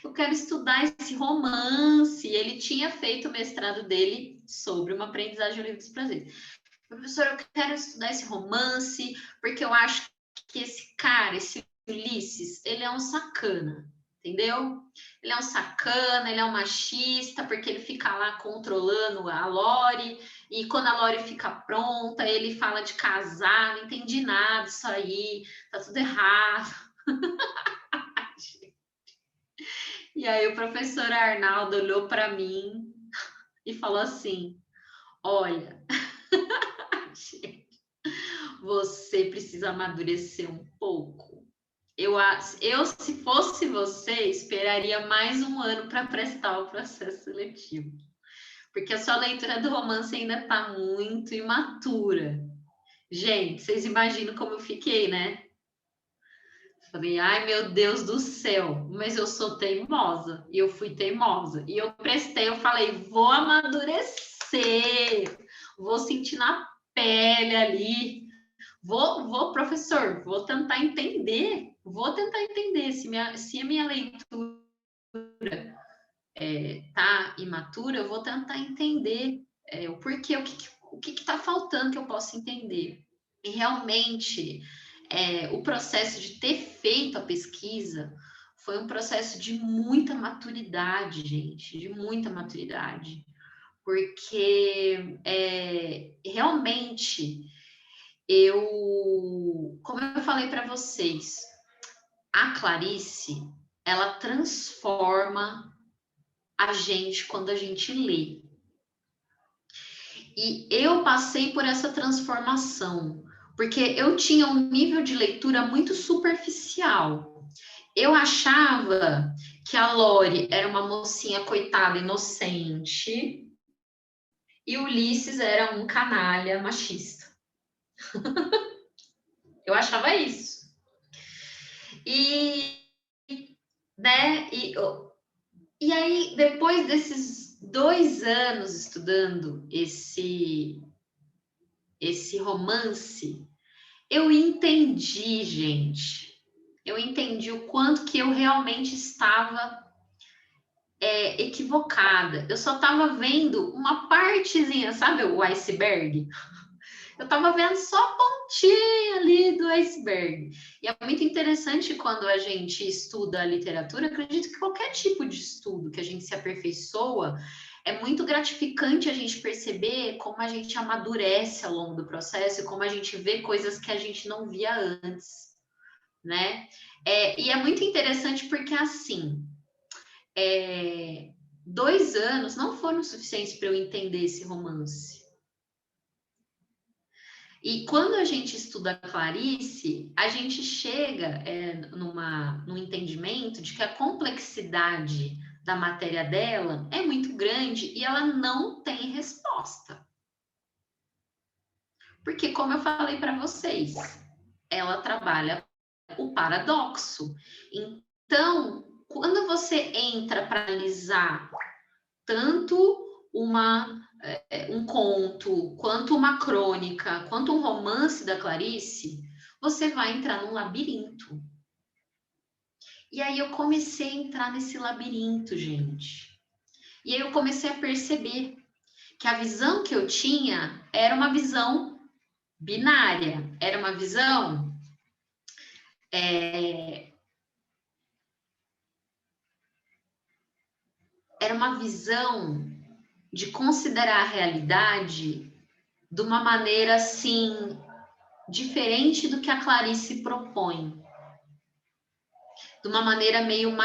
eu quero estudar esse romance. Ele tinha feito o mestrado dele sobre uma aprendizagem livre dos prazeres. Professor, eu quero estudar esse romance, porque eu acho que esse cara, esse Ulisses, ele é um sacana, entendeu? Ele é um sacana, ele é um machista, porque ele fica lá controlando a Lori, e quando a Lori fica pronta, ele fala de casar, não entendi nada disso aí, tá tudo errado. E aí o professor Arnaldo olhou para mim e falou assim, olha, você precisa amadurecer um pouco. Eu, se fosse você, esperaria mais um ano para prestar o processo seletivo. Porque a sua leitura do romance ainda está muito imatura. Gente, vocês imaginam como eu fiquei, né? Falei, ai meu Deus do céu, mas eu sou teimosa. E eu fui teimosa. E eu prestei, eu falei, vou amadurecer, vou sentir na pele ali. Professor, vou tentar entender se a minha leitura tá imatura, eu vou tentar entender o porquê, o que está faltando que eu possa entender. E realmente, o processo de ter feito a pesquisa foi um processo de muita maturidade, gente, de muita maturidade, porque realmente como eu falei para vocês, a Clarice, ela transforma a gente quando a gente lê. E eu passei por essa transformação, porque eu tinha um nível de leitura muito superficial. Eu achava que a Lori era uma mocinha coitada, inocente, e o Ulisses era um canalha machista. Eu achava isso. Né, e aí, depois desses 2 anos estudando esse romance, eu entendi, gente. Eu entendi o quanto que eu realmente estava equivocada. Eu só estava vendo uma partezinha, sabe o iceberg? Eu estava vendo só a pontinha ali do iceberg. E é muito interessante quando a gente estuda a literatura, acredito que qualquer tipo de estudo que a gente se aperfeiçoa, é muito gratificante a gente perceber como a gente amadurece ao longo do processo e como a gente vê coisas que a gente não via antes, né? E é muito interessante porque, assim, 2 anos não foram suficientes para eu entender esse romance. E quando a gente estuda Clarice, a gente chega num entendimento de que a complexidade da matéria dela é muito grande e ela não tem resposta. Porque, como eu falei para vocês, ela trabalha o paradoxo. Então, quando você entra para analisar tanto um conto, quanto uma crônica, quanto um romance da Clarice, você vai entrar num labirinto. E aí eu comecei a entrar nesse labirinto, gente. E aí eu comecei a perceber que a visão que eu tinha era uma visão binária, era uma visão de considerar a realidade de uma maneira assim diferente do que a Clarice propõe, de uma maneira meio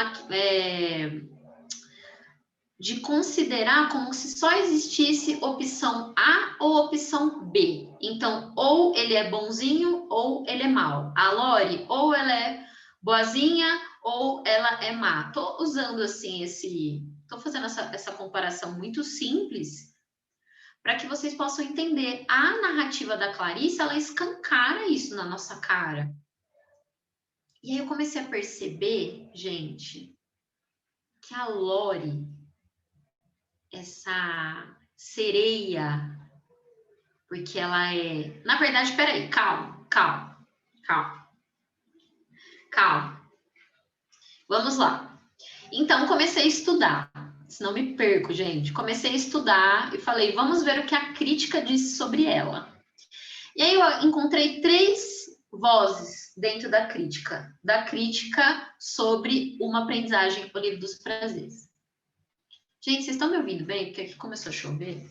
de considerar como se só existisse opção A ou opção B. Então, ou ele é bonzinho ou ele é mau. A Lori, ou ela é boazinha ou ela é má. Tô usando assim tô fazendo essa comparação muito simples para que vocês possam entender. A narrativa da Clarice, ela escancara isso na nossa cara. E aí eu comecei a perceber, gente, que a Lori, essa sereia, porque ela é... Na verdade, peraí, calma. Vamos lá. Então, comecei a estudar. Senão me perco, gente. Comecei a estudar e falei, vamos ver o que a crítica disse sobre ela. E aí eu encontrei 3 vozes dentro da crítica sobre Uma Aprendizagem, o Livro dos Prazeres. Gente, vocês estão me ouvindo bem? Porque aqui começou a chover.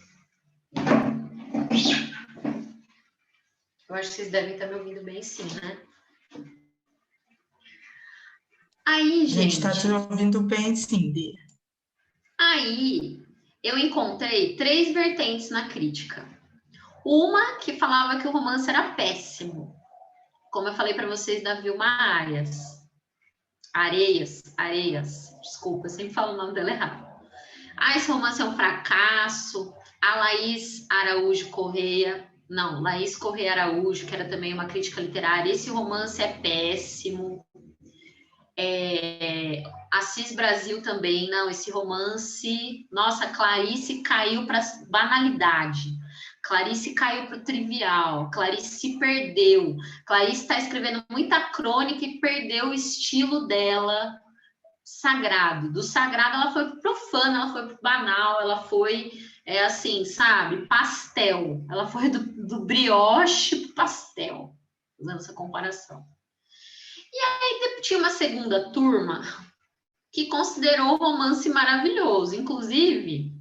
Eu acho que vocês devem estar me ouvindo bem sim, né? Aí, gente... A gente está te ouvindo bem sim, Bia. Aí, eu encontrei 3 vertentes na crítica. Uma que falava que o romance era péssimo. Como eu falei para vocês da Vilma Areias. Desculpa, eu sempre falo o nome dela errado. Esse romance é um fracasso. A Laís Correia Araújo, que era também uma crítica literária, esse romance é péssimo. Assis Brasil também, não, esse romance... Nossa, Clarice caiu para banalidade. Clarice caiu para o trivial. Clarice se perdeu. Clarice está escrevendo muita crônica e perdeu o estilo dela sagrado. Do sagrado ela foi pro profano, ela foi pro banal, ela foi, assim, sabe, pastel. Ela foi do brioche pro pastel, usando essa comparação. E aí tinha uma segunda turma que considerou o romance maravilhoso. Inclusive,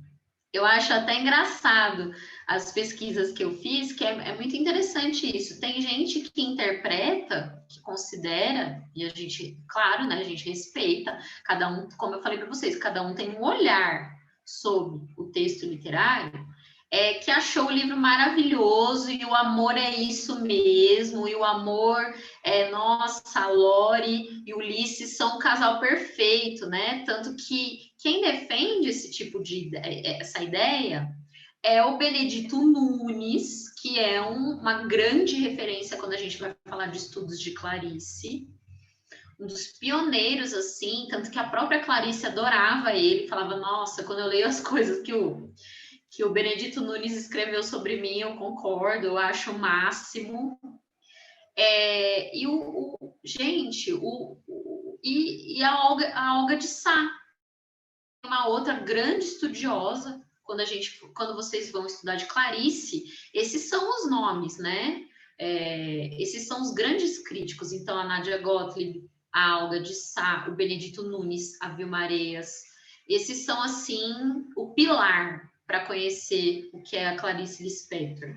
eu acho até engraçado as pesquisas que eu fiz, que é muito interessante isso. Tem gente que interpreta, que considera, e a gente, claro, né, a gente respeita, cada um, como eu falei para vocês, cada um tem um olhar sobre o texto literário, que achou o livro maravilhoso, e o amor é isso mesmo, e o amor nossa, a Lori e o Ulisses são um casal perfeito, né? Tanto que quem defende esse tipo essa ideia é o Benedito Nunes, que é uma grande referência quando a gente vai falar de estudos de Clarice, um dos pioneiros, assim, tanto que a própria Clarice adorava ele, falava, nossa, quando eu leio as coisas que o Benedito Nunes escreveu sobre mim, eu concordo, eu acho o máximo. Gente, e a Olga de Sá, uma outra grande estudiosa, quando vocês vão estudar de Clarice, esses são os nomes, né? Esses são os grandes críticos. Então, a Nadia Gottlieb, a Olga de Sá, o Benedito Nunes, a Vilma Areias. Esses são, assim, o pilar para conhecer o que é a Clarice Lispector.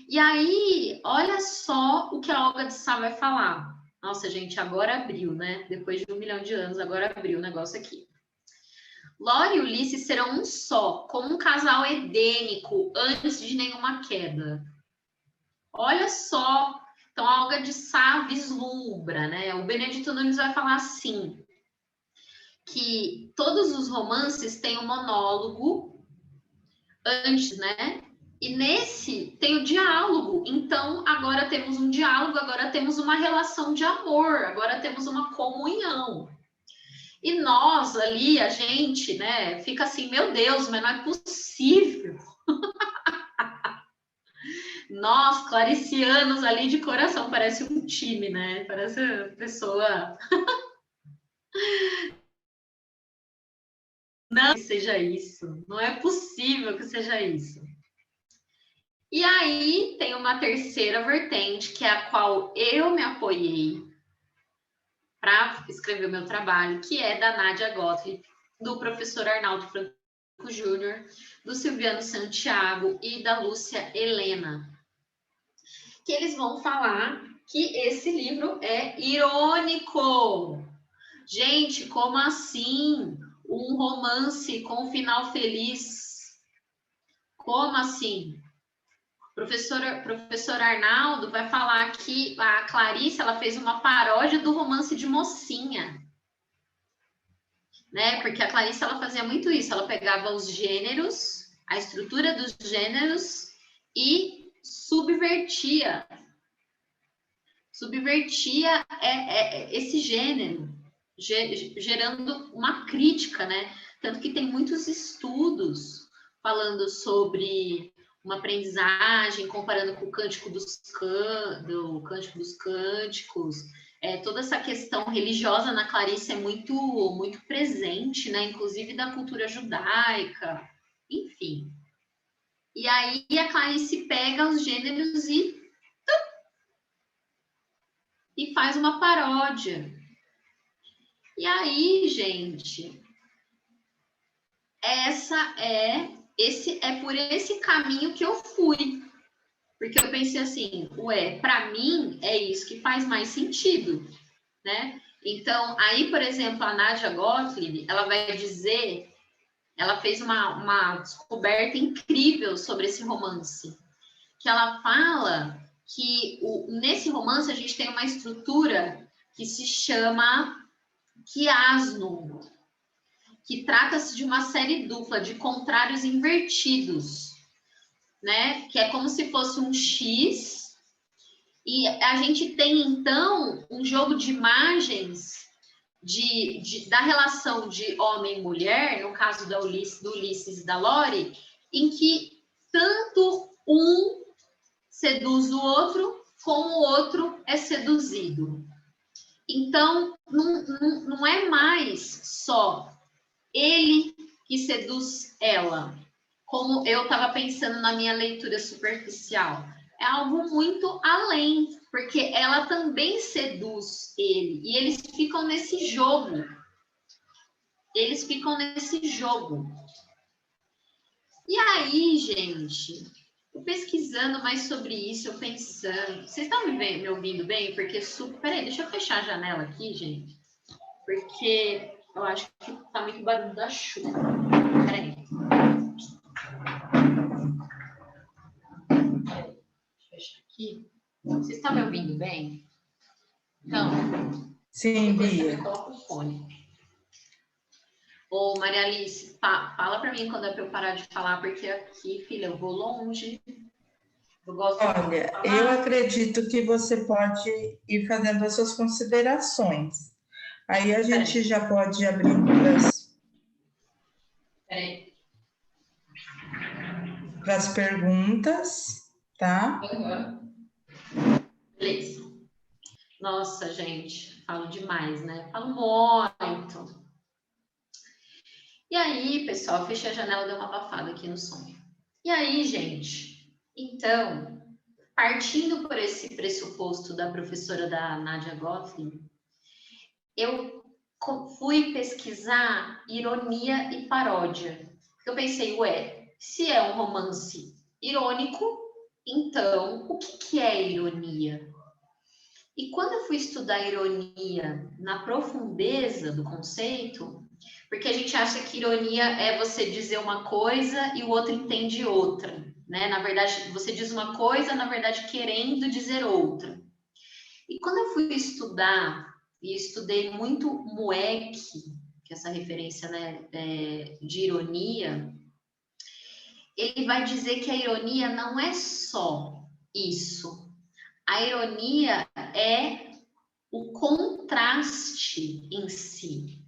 E aí, olha só o que a Olga de Sá vai falar. Nossa, gente, agora abriu, né? Depois de 1 milhão de anos, agora abriu o negócio aqui. Lore e Ulisses serão um só, como um casal edênico, antes de nenhuma queda. Olha só. Então, a Olga de Sá vislumbra, né? O Benedito Nunes vai falar assim, que todos os romances têm um monólogo antes, né? E nesse tem o diálogo. Então, agora temos um diálogo, agora temos uma relação de amor, agora temos uma comunhão. E nós ali, a gente, né, fica assim, meu Deus, mas não é possível. Nós, claricianos ali de coração, parece um time, né? Parece a pessoa... Não que seja isso, não é possível que seja isso. E aí tem uma terceira vertente, que é a qual eu me apoiei para escrever o meu trabalho, que é da Nadia Gottlieb, do professor Arnaldo Franco Júnior, do Silviano Santiago e da Lúcia Helena. Que eles vão falar que esse livro é irônico. Gente, como assim? Um romance com um final feliz? Como assim? Professor Arnaldo vai falar que a Clarice ela fez uma paródia do romance de mocinha, né? Porque a Clarice ela fazia muito isso, ela pegava os gêneros, a estrutura dos gêneros e subvertia esse gênero, gerando uma crítica, né? Tanto que tem muitos estudos falando sobre uma aprendizagem, comparando com o Cântico dos Cânticos. Toda essa questão religiosa na Clarice é muito, muito presente, né? Inclusive da cultura judaica, enfim. E aí a Clarice pega os gêneros e faz uma paródia. E aí, gente, por esse caminho que eu fui. Porque eu pensei assim, para mim é isso que faz mais sentido, né? Então, aí, por exemplo, a Nadia Gottlieb, ela vai dizer, ela fez uma descoberta incrível sobre esse romance, que ela fala que nesse romance a gente tem uma estrutura que se chama quiasmo, que trata-se de uma série dupla de contrários invertidos, né? Que é como se fosse um X, e a gente tem, então, um jogo de imagens da relação de homem e mulher, no caso do Ulisses e da Lore, em que tanto um seduz o outro, como o outro é seduzido. Então, não é mais só ele que seduz ela, como eu estava pensando na minha leitura superficial. É algo muito além, porque ela também seduz ele, e eles ficam nesse jogo. E aí, gente, pesquisando mais sobre isso, eu pensando... Vocês estão me ouvindo bem? Porque... Peraí, deixa eu fechar a janela aqui, gente. Porque eu acho que tá muito barulho da chuva. Peraí. Deixa eu fechar aqui. Vocês estão me ouvindo bem? Então... Sim, Bia. Eu coloco o fone. Ô, Maria Alice, fala para mim quando é para eu parar de falar, porque aqui, filha, eu vou longe. Olha, eu acredito que você pode ir fazendo as suas considerações. Aí a gente já pode abrir para as perguntas, tá? Beleza. Nossa, gente, falo demais, né? Falo muito. E aí, pessoal, eu fechei a janela, deu uma abafada aqui no som. E aí, gente, então, partindo por esse pressuposto da professora da Nadia Gottlieb, eu fui pesquisar ironia e paródia. Eu pensei, ué, se é um romance irônico, então o que é ironia? E quando eu fui estudar ironia na profundeza do conceito, porque a gente acha que ironia é você dizer uma coisa e o outro entende outra, né? Na verdade, você diz uma coisa, na verdade, querendo dizer outra. E quando eu fui estudar, e estudei muito Mueck, que é essa referência, né, de ironia, ele vai dizer que a ironia não é só isso. A ironia é o contraste em si.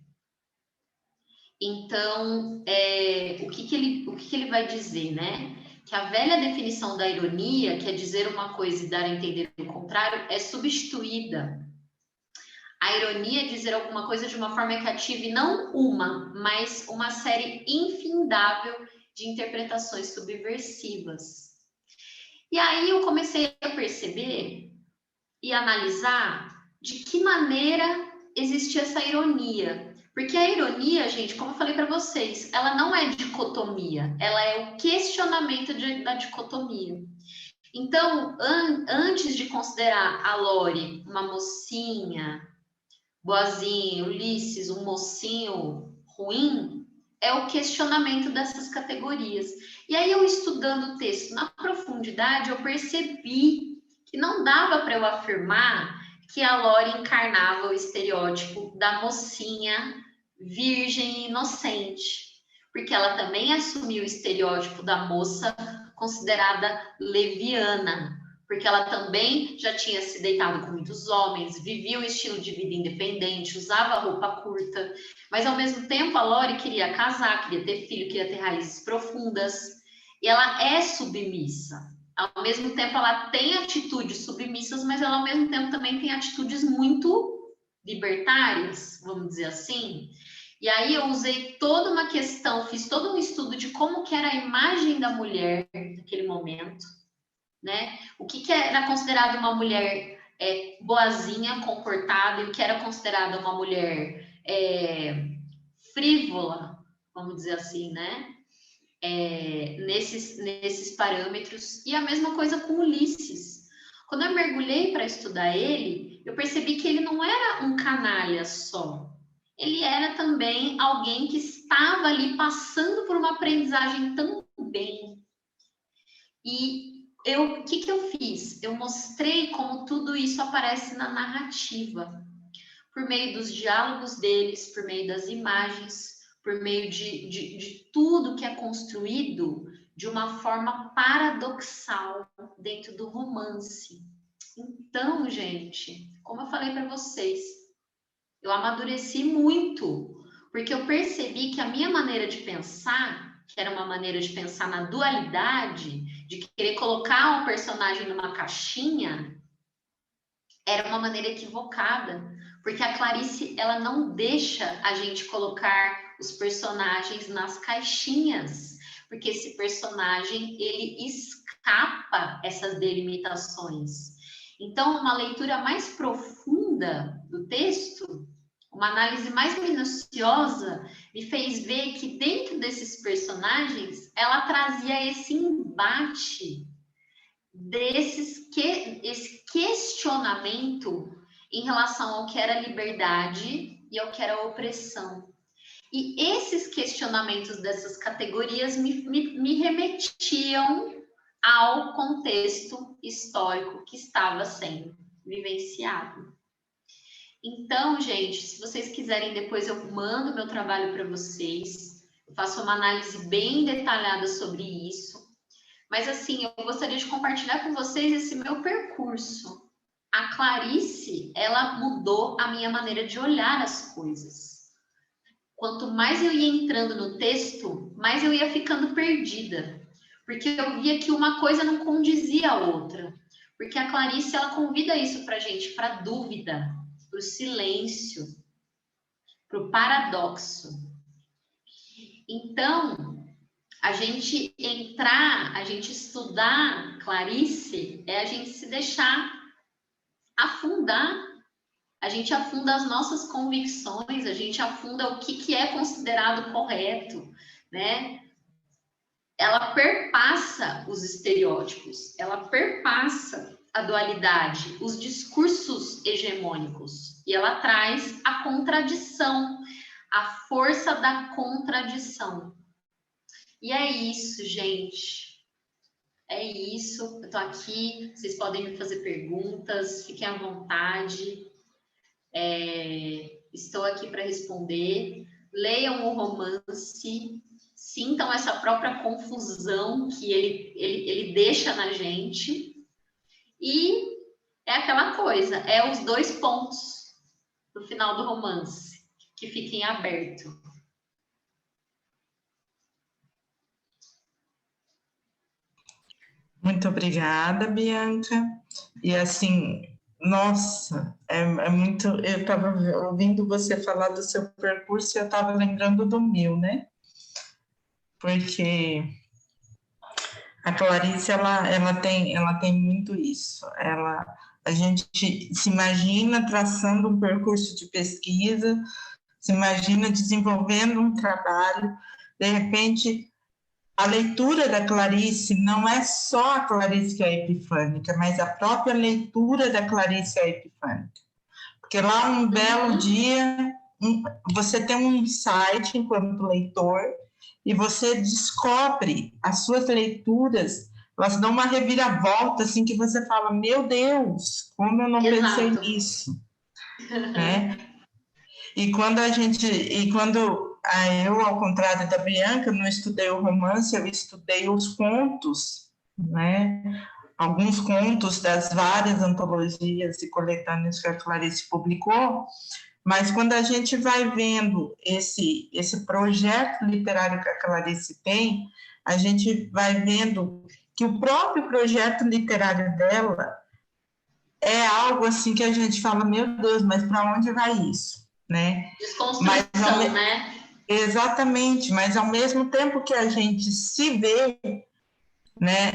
Então, o que ele vai dizer, né? Que a velha definição da ironia, que é dizer uma coisa e dar a entender o contrário, é substituída. A ironia é dizer alguma coisa de uma forma que ative não uma, mas uma série infindável de interpretações subversivas. E aí eu comecei a perceber e analisar de que maneira existia essa ironia. Porque a ironia, gente, como eu falei para vocês, ela não é dicotomia, ela é o questionamento da dicotomia. Então, antes de considerar a Lori uma mocinha boazinha, Ulisses, um mocinho ruim, é o questionamento dessas categorias. E aí, eu estudando o texto na profundidade, eu percebi que não dava para eu afirmar que a Lori encarnava o estereótipo da mocinha virgem e inocente, porque ela também assumiu o estereótipo da moça considerada leviana, porque ela também já tinha se deitado com muitos homens, vivia um estilo de vida independente, usava roupa curta, mas ao mesmo tempo a Lori queria casar, queria ter filho, queria ter raízes profundas, e ela é submissa. Ao mesmo tempo ela tem atitudes submissas, mas ela ao mesmo tempo também tem atitudes muito libertárias, vamos dizer assim. E aí eu usei toda uma questão, fiz todo um estudo de como que era a imagem da mulher naquele momento, né? O que era considerado uma mulher boazinha, comportada, e o que era considerado uma mulher frívola, vamos dizer assim, né? Nesses parâmetros. E a mesma coisa com Ulisses. Quando eu mergulhei para estudar ele, eu percebi que ele não era um canalha só. Ele era também alguém que estava ali passando por uma aprendizagem também. E o que eu fiz? Eu mostrei como tudo isso aparece na narrativa, por meio dos diálogos deles, por meio das imagens, por meio de tudo que é construído de uma forma paradoxal dentro do romance. Então, gente, como eu falei para vocês, eu amadureci muito, porque eu percebi que a minha maneira de pensar, que era uma maneira de pensar na dualidade, de querer colocar um personagem numa caixinha, era uma maneira equivocada, porque a Clarice, ela não deixa a gente colocar os personagens nas caixinhas, porque esse personagem, ele escapa essas delimitações. Então, uma leitura mais profunda do texto, uma análise mais minuciosa, me fez ver que dentro desses personagens, ela trazia esse embate esse questionamento em relação ao que era liberdade e ao que era opressão. E esses questionamentos dessas categorias me remetiam ao contexto histórico que estava sendo vivenciado. Então, gente, se vocês quiserem, depois eu mando meu trabalho para vocês. Eu faço uma análise bem detalhada sobre isso. Mas, assim, eu gostaria de compartilhar com vocês esse meu percurso. A Clarice, ela mudou a minha maneira de olhar as coisas. Quanto mais eu ia entrando no texto, mais eu ia ficando perdida. Porque eu via que uma coisa não condizia a outra. Porque a Clarice, ela convida isso pra gente, para dúvida, para o silêncio, para o paradoxo. Então, a gente estudar Clarice, é a gente se deixar afundar, a gente afunda as nossas convicções, a gente afunda o que é considerado correto, né? Ela perpassa os estereótipos, ela perpassa a dualidade, os discursos hegemônicos, e ela traz a contradição, a força da contradição. E é isso, gente. É isso. Eu tô aqui, vocês podem me fazer perguntas, fiquem à vontade. Estou aqui para responder. Leiam o romance, sintam essa própria confusão que ele deixa na gente. E é aquela coisa, é os 2 pontos no final do romance que fiquem abertos. Muito obrigada, Bianca. E assim, nossa, é muito. Eu estava ouvindo você falar do seu percurso e eu estava lembrando do meu, né? Porque a Clarice, ela tem muito isso. A gente se imagina traçando um percurso de pesquisa, se imagina desenvolvendo um trabalho, de repente. A leitura da Clarice não é só a Clarice que é epifânica, mas a própria leitura da Clarice é epifânica. Porque lá um belo dia, você tem um insight enquanto leitor e você descobre as suas leituras, elas dão uma reviravolta, assim, que você fala, meu Deus, como eu não pensei nisso. Né? E quando eu, ao contrário da Bianca, não estudei o romance, eu estudei os contos, né? Alguns contos das várias antologias e coletâneas que a Clarice publicou, mas quando a gente vai vendo esse projeto literário que a Clarice tem, a gente vai vendo que o próprio projeto literário dela é algo assim que a gente fala, meu Deus, mas para onde vai isso? Né? Desconstrução, né? Exatamente, mas ao mesmo tempo que a gente se vê, né?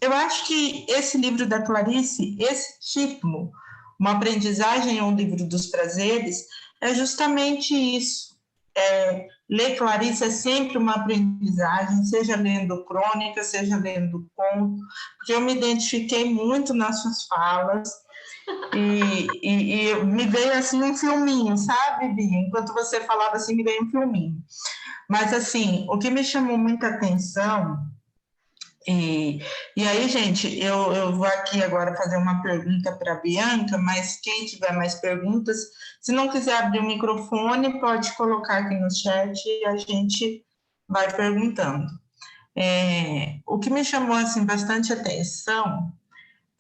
Eu acho que esse livro da Clarice, esse título, Uma Aprendizagem ou um Livro dos Prazeres, é justamente isso. Ler Clarice é sempre uma aprendizagem, seja lendo crônica, seja lendo conto, porque eu me identifiquei muito nas suas falas, e me veio assim um filminho, sabe, Bia? Enquanto você falava assim, me veio um filminho. Mas assim, o que me chamou muita atenção, e aí, gente, eu vou aqui agora fazer uma pergunta para a Bianca, mas quem tiver mais perguntas, se não quiser abrir o microfone, pode colocar aqui no chat e a gente vai perguntando. O que me chamou assim bastante atenção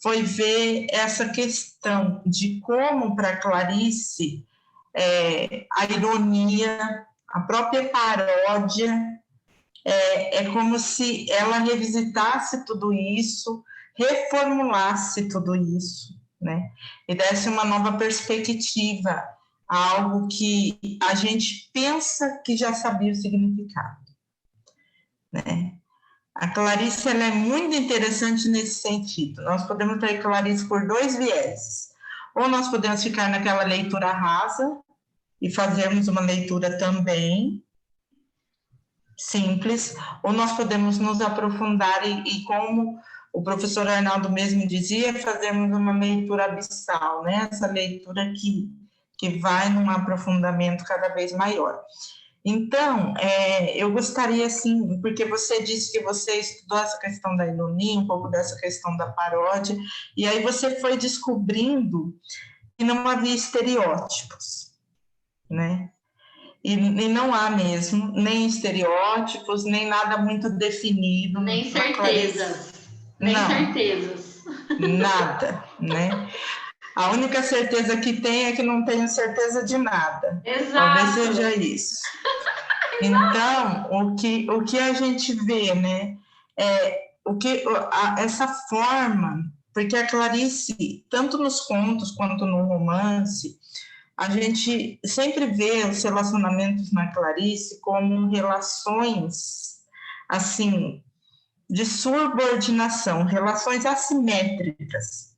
foi ver essa questão de como, para Clarice, a ironia, a própria paródia, é como se ela revisitasse tudo isso, reformulasse tudo isso, né? E desse uma nova perspectiva a algo que a gente pensa que já sabia o significado, né? A Clarice ela é muito interessante nesse sentido. Nós podemos ter Clarice por 2 vieses. Ou nós podemos ficar naquela leitura rasa e fazermos uma leitura também simples, ou nós podemos nos aprofundar e como o professor Arnaldo mesmo dizia, fazermos uma leitura abissal, né? Essa leitura que vai num aprofundamento cada vez maior. Então, eu gostaria, assim, porque você disse que você estudou essa questão da ironia, um pouco dessa questão da paródia, e aí você foi descobrindo que não havia estereótipos, né? E não há mesmo, nem estereótipos, nem nada muito definido. Nem certezas. Nem certezas. Nada, né? A única certeza que tem é que não tenho certeza de nada. Exato. Talvez seja isso. Então, o que a gente vê, né? Essa forma, porque a Clarice, tanto nos contos quanto no romance, a gente sempre vê os relacionamentos na Clarice como relações, assim, de subordinação, relações assimétricas.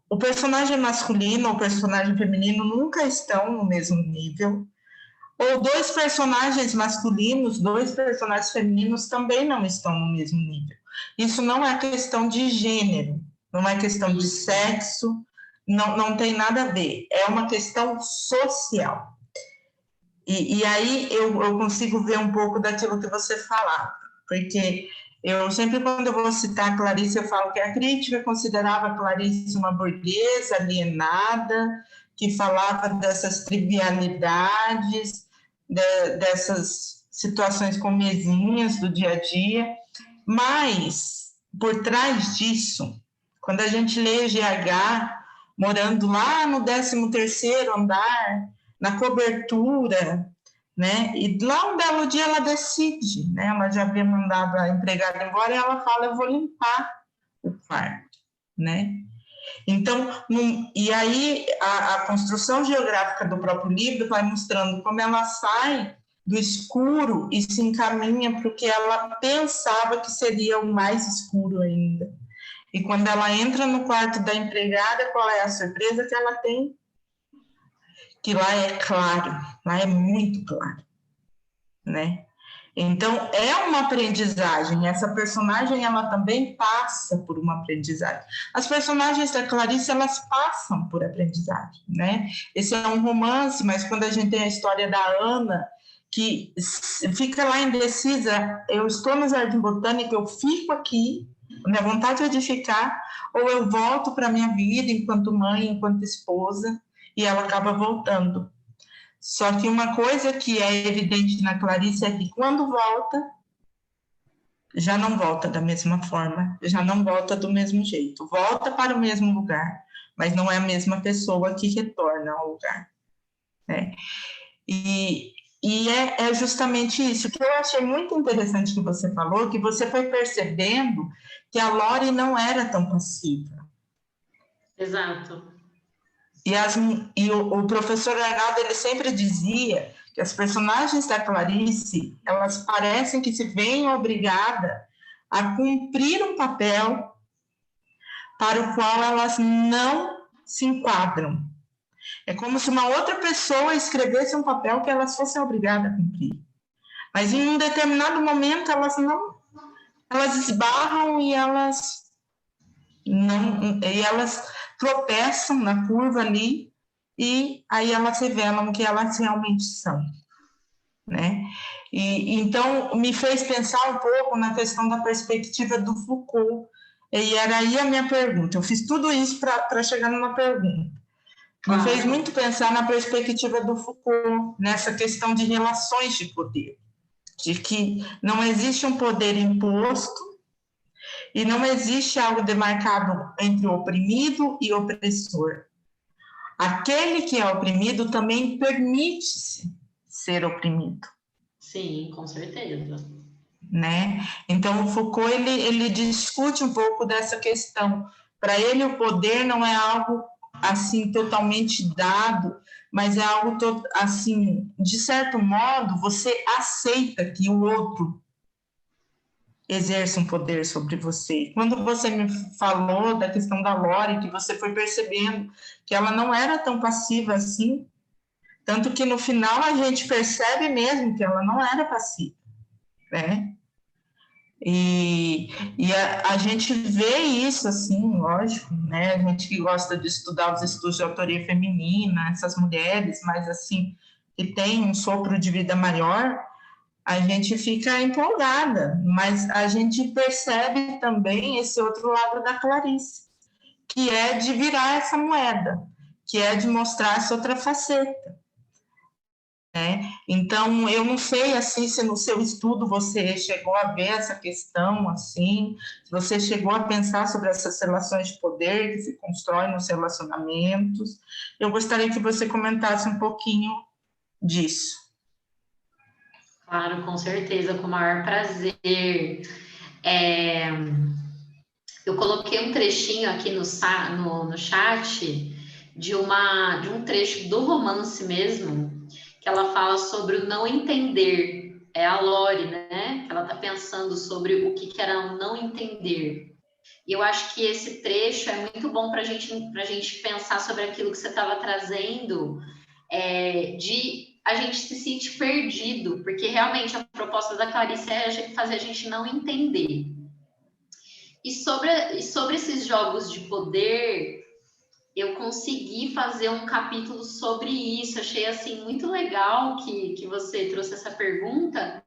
O personagem masculino ou o personagem feminino nunca estão no mesmo nível, ou dois personagens masculinos, dois personagens femininos também não estão no mesmo nível. Isso não é questão de gênero, não é questão de sexo, não tem nada a ver, é uma questão social. E aí eu consigo ver um pouco daquilo que você falava, porque eu sempre, quando eu vou citar a Clarice, eu falo que a crítica considerava a Clarice uma burguesa alienada, que falava dessas trivialidades, dessas situações comezinhas do dia a dia, mas por trás disso, quando a gente lê GH, morando lá no 13º andar, na cobertura, né? E lá um belo dia ela decide, né? Ela já havia mandado a empregada embora e ela fala, eu vou limpar o quarto, né? Então, e aí a construção geográfica do próprio livro vai mostrando como ela sai do escuro e se encaminha para o que ela pensava que seria o mais escuro ainda. E quando ela entra no quarto da empregada, qual é a surpresa que ela tem? Que lá é claro, lá é muito claro, né? Então, é uma aprendizagem. Essa personagem, ela também passa por uma aprendizagem. As personagens da Clarice, elas passam por aprendizagem, né? Esse é um romance, mas quando a gente tem a história da Ana, que fica lá indecisa, eu estou no Jardim Botânico, eu fico aqui, minha vontade é de ficar, ou eu volto para a minha vida enquanto mãe, enquanto esposa, e ela acaba voltando. Só que uma coisa que é evidente na Clarice é que quando volta, já não volta da mesma forma, já não volta do mesmo jeito. Volta para o mesmo lugar, mas não é a mesma pessoa que retorna ao lugar, né? E é justamente isso que eu achei muito interessante que você falou, que você foi percebendo que a Lori não era tão passiva. Exato. E o professor Arnaldo, ele sempre dizia que as personagens da Clarice, elas parecem que se veem obrigadas a cumprir um papel para o qual elas não se enquadram. É como se uma outra pessoa escrevesse um papel que elas fossem obrigadas a cumprir. Mas em um determinado momento elas esbarram e elas tropeçam na curva ali e aí elas revelam que elas realmente são, né? E então me fez pensar um pouco na questão da perspectiva do Foucault. E era aí a minha pergunta. Eu fiz tudo isso para chegar numa pergunta. Me fez muito pensar na perspectiva do Foucault, nessa questão de relações de poder, de que não existe um poder imposto e não existe algo demarcado entre o oprimido e o opressor. Aquele que é oprimido também permite-se ser oprimido. Sim, com certeza. Né? Então, o Foucault ele discute um pouco dessa questão. Para ele, o poder não é algo assim totalmente dado, mas é algo assim, de certo modo, você aceita que o outro exerça um poder sobre você. Quando você me falou da questão da Lori, que você foi percebendo que ela não era tão passiva assim, tanto que no final a gente percebe mesmo que ela não era passiva, né? E a gente vê isso, assim, lógico, né? A gente que gosta de estudar os estudos de autoria feminina, essas mulheres, mas assim, que tem um sopro de vida maior, a gente fica empolgada, mas a gente percebe também esse outro lado da Clarice, que é de virar essa moeda, que é de mostrar essa outra faceta. Né? Então, eu não sei assim, se no seu estudo você chegou a ver essa questão, assim, se você chegou a pensar sobre essas relações de poder que se constroem nos relacionamentos. Eu gostaria que você comentasse um pouquinho disso. Claro, com certeza, com o maior prazer. Eu coloquei um trechinho aqui no chat de um trecho do romance mesmo, que ela fala sobre o não entender. É a Lori, né? Que ela está pensando sobre o que era o não entender. E eu acho que esse trecho é muito bom para a gente pensar sobre aquilo que você estava trazendo, de a gente se sentir perdido, porque realmente a proposta da Clarice é fazer a gente não entender. E sobre esses jogos de poder, eu consegui fazer um capítulo sobre isso. Achei assim muito legal que você trouxe essa pergunta,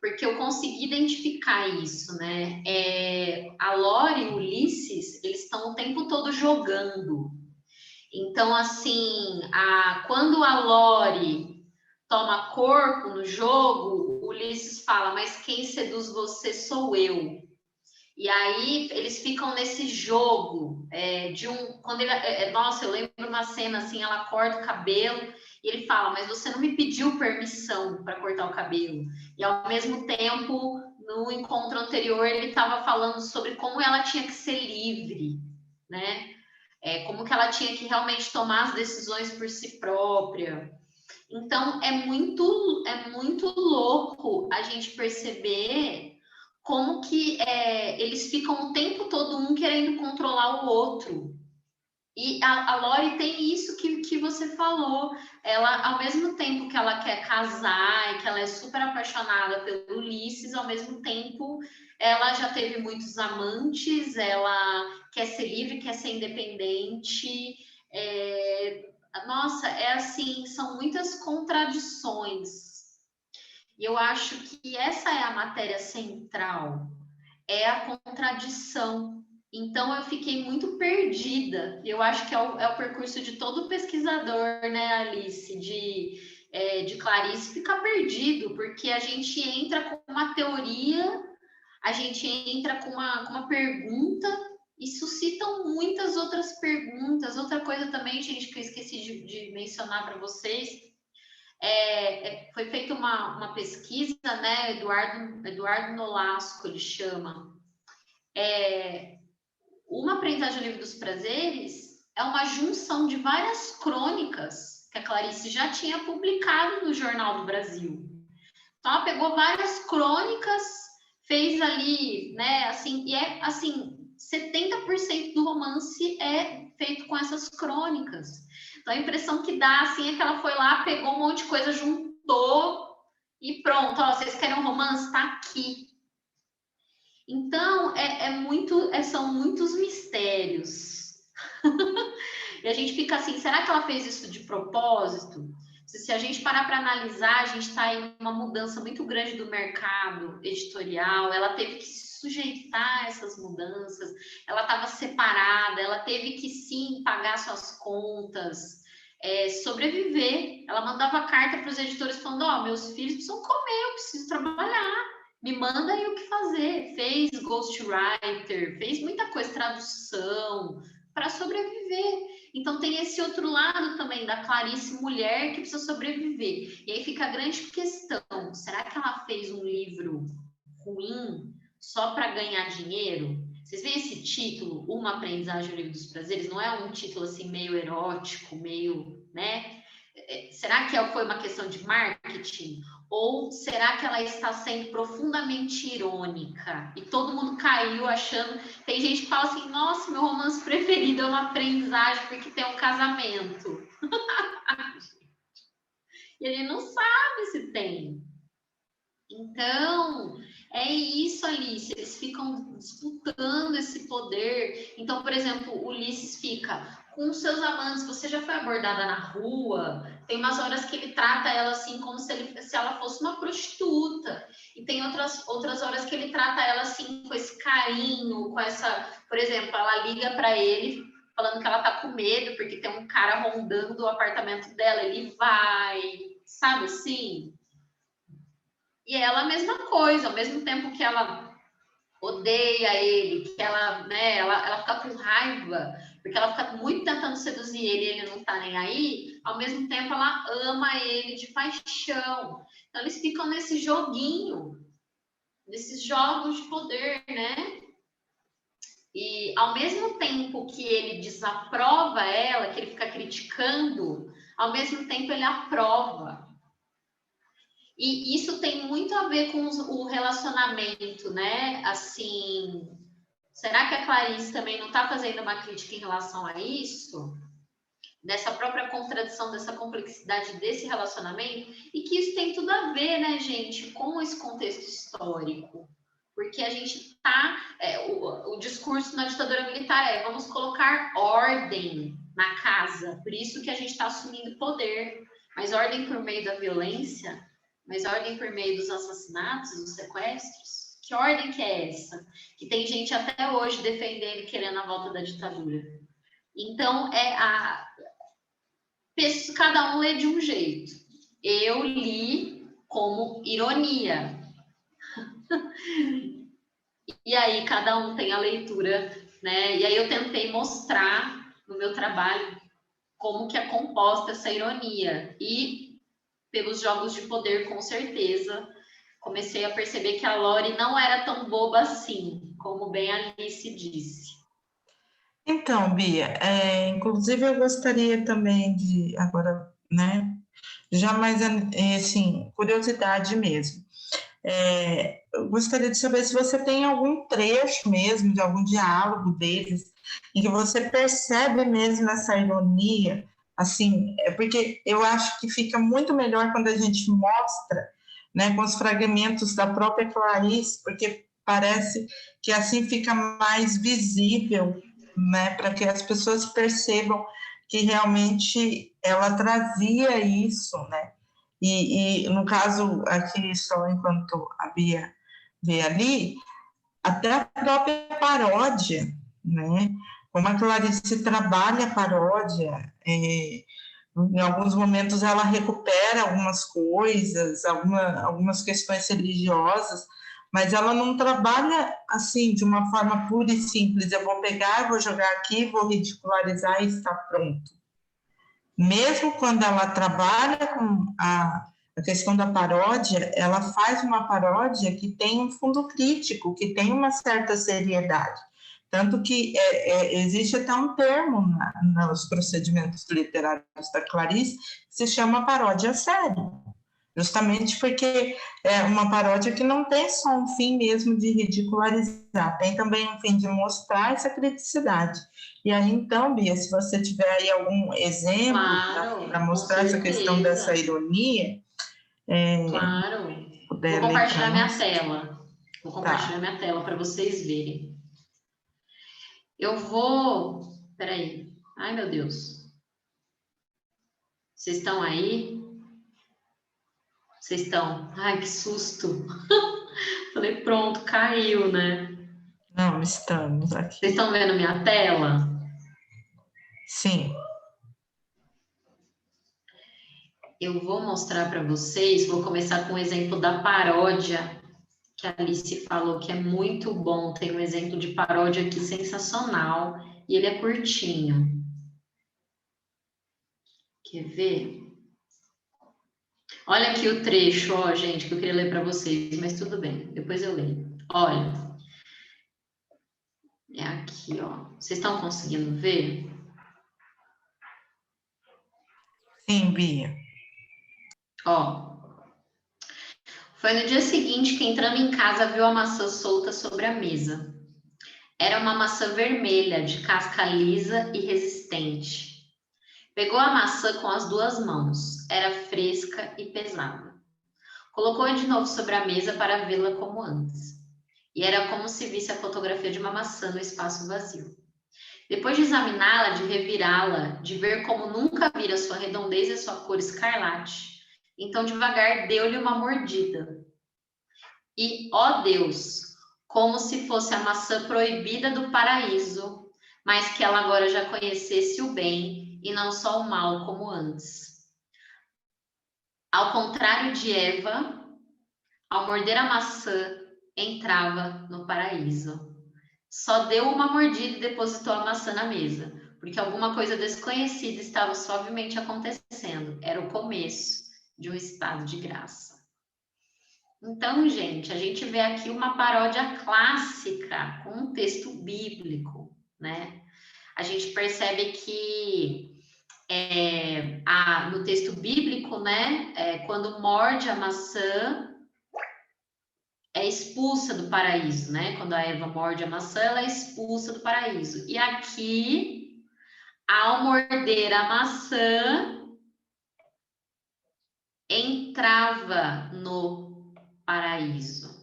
porque eu consegui identificar isso, né? A Lori e o Ulisses, eles estão o tempo todo jogando. Então, assim, quando a Lori toma corpo no jogo, o Ulisses fala, mas quem seduz você sou eu. E aí eles ficam nesse jogo quando ele, nossa, eu lembro uma cena assim, ela corta o cabelo e ele fala, mas você não me pediu permissão para cortar o cabelo. E ao mesmo tempo, no encontro anterior, ele estava falando sobre como ela tinha que ser livre, né? Como que ela tinha que realmente tomar as decisões por si própria. Então é muito louco a gente perceber como que eles ficam o tempo todo um querendo controlar o outro. E a Lori tem isso que você falou. Ela, ao mesmo tempo que ela quer casar e que ela é super apaixonada pelo Ulisses, ao mesmo tempo ela já teve muitos amantes, ela quer ser livre, quer ser independente. Nossa, assim, são muitas contradições. E eu acho que essa é a matéria central, é a contradição. Então, eu fiquei muito perdida. Eu acho que é o percurso de todo pesquisador, né, Alice, de Clarice, ficar perdido, porque a gente entra com uma teoria, a gente entra com uma pergunta e suscitam muitas outras perguntas. Outra coisa também, gente, que eu esqueci de mencionar para vocês, foi feita uma pesquisa, né, Eduardo Nolasco, ele chama, Uma Aprendizagem Livre dos Prazeres, é uma junção de várias crônicas que a Clarice já tinha publicado no Jornal do Brasil. Então, ela pegou várias crônicas, fez ali, né, assim, e assim, 70% do romance é feito com essas crônicas. Então, a impressão que dá, assim, é que ela foi lá, pegou um monte de coisa, juntou e pronto, ó, vocês querem um romance? Tá aqui. Então, são muitos mistérios. E a gente fica assim, será que ela fez isso de propósito? Se a gente parar para analisar, a gente está em uma mudança muito grande do mercado editorial, ela teve que se sujeitar a essas mudanças, ela estava separada, ela teve que sim pagar suas contas, sobreviver. Ela mandava carta para os editores falando, ó, meus filhos precisam comer, eu preciso trabalhar, me manda aí o que fazer. Fez ghostwriter, fez muita coisa, tradução, para sobreviver. Então tem esse outro lado também da Clarice mulher que precisa sobreviver. E aí fica a grande questão, será que ela fez um livro ruim só para ganhar dinheiro? Vocês veem esse título, Uma Aprendizagem no Livro dos Prazeres? Não é um título assim meio erótico, meio, né? Será que foi uma questão de marketing? Ou será que ela está sendo profundamente irônica? E todo mundo caiu achando... Tem gente que fala assim, nossa, meu romance preferido é Uma Aprendizagem porque tem um casamento. E a gente não sabe se tem. Então, é isso, Alice. Eles ficam disputando esse poder. Então, por exemplo, o Ulisses fica com seus amantes. Você já foi abordada na rua? Tem umas horas que ele trata ela assim como se ela fosse uma prostituta. E tem outras horas que ele trata ela assim com esse carinho, com essa... Por exemplo, ela liga para ele falando que ela tá com medo porque tem um cara rondando o apartamento dela. Ele vai, sabe assim? E ela a mesma coisa, ao mesmo tempo que ela odeia ele, que ela, né, ela fica com raiva, porque ela fica muito tentando seduzir ele e ele não tá nem aí, ao mesmo tempo ela ama ele de paixão. Então eles ficam nesse joguinho, nesses jogos de poder, né? E ao mesmo tempo que ele desaprova ela, que ele fica criticando, ao mesmo tempo ele aprova. E isso tem muito a ver com o relacionamento, né? Assim, será que a Clarice também não está fazendo uma crítica em relação a isso? Dessa própria contradição, dessa complexidade desse relacionamento? E que isso tem tudo a ver, né, gente, com esse contexto histórico. Porque a gente está... o discurso na ditadura militar é: vamos colocar ordem na casa. Por isso que a gente está assumindo poder. Mas ordem por meio da violência? Mas ordem por meio dos assassinatos, dos sequestros? Que ordem que é essa? Que tem gente até hoje defendendo e querendo a volta da ditadura. Então, cada um lê de um jeito. Eu li como ironia. E aí, cada um tem a leitura, né? E aí eu tentei mostrar no meu trabalho como que é composta essa ironia. E pelos jogos de poder, com certeza, comecei a perceber que a Lori não era tão boba assim, como bem a Alice disse. Então, Bia, inclusive eu gostaria também de, agora, né, já mais, assim, curiosidade mesmo. Eu gostaria de saber se você tem algum trecho mesmo, de algum diálogo deles, em que você percebe mesmo essa ironia, assim, porque eu acho que fica muito melhor quando a gente mostra, né, com os fragmentos da própria Clarice, porque parece que assim fica mais visível, né, para que as pessoas percebam que realmente ela trazia isso, né? E no caso aqui, só enquanto a Bia vê ali, até a própria paródia, né? Como a Clarice trabalha a paródia, em alguns momentos ela recupera algumas coisas, algumas questões religiosas, mas ela não trabalha assim de uma forma pura e simples. Eu vou pegar, vou jogar aqui, vou ridicularizar e está pronto. Mesmo quando ela trabalha com a questão da paródia, ela faz uma paródia que tem um fundo crítico, que tem uma certa seriedade. Tanto que existe até um termo nos procedimentos literários da Clarice que se chama paródia séria, justamente porque é uma paródia que não tem só um fim mesmo de ridicularizar, tem também um fim de mostrar essa criticidade. E aí, então, Bia, se você tiver aí algum exemplo para mostrar essa questão dessa ironia, claro. puder Vou ler para compartilhar minha nós. tela. Vou compartilhar minha tela para vocês verem. Eu vou... Peraí. Ai, meu Deus. Vocês estão aí? Vocês estão? Ai, que susto. Falei, pronto, caiu, né? Não, estamos aqui. Vocês estão vendo minha tela? Sim. Eu vou mostrar para vocês, vou começar com o exemplo da paródia, que a Alice falou que é muito bom. Tem um exemplo de paródia aqui sensacional, e ele é curtinho. Quer ver? Olha aqui o trecho, ó, gente, que eu queria ler para vocês, mas tudo bem, depois eu leio. Olha, é aqui, ó. Vocês estão conseguindo ver? Sim, Bia. Ó. Foi no dia seguinte que, entrando em casa, viu a maçã solta sobre a mesa. Era uma maçã vermelha, de casca lisa e resistente. Pegou a maçã com as duas mãos. Era fresca e pesada. Colocou-a de novo sobre a mesa para vê-la como antes. E era como se visse a fotografia de uma maçã no espaço vazio. Depois de examiná-la, de revirá-la, de ver como nunca vira sua redondez e sua cor escarlate, então devagar deu-lhe uma mordida. E, ó Deus, como se fosse a maçã proibida do paraíso, mas que ela agora já conhecesse o bem e não só o mal como antes. Ao contrário de Eva, ao morder a maçã, entrava no paraíso. Só deu uma mordida e depositou a maçã na mesa, porque alguma coisa desconhecida estava suavemente acontecendo. Era o começo de um estado de graça. Então, gente, a gente vê aqui uma paródia clássica com um texto bíblico, né? A gente percebe que no texto bíblico, né, quando morde a maçã, é expulsa do paraíso, né? Quando a Eva morde a maçã, ela é expulsa do paraíso. E aqui, ao morder a maçã, entrava no paraíso.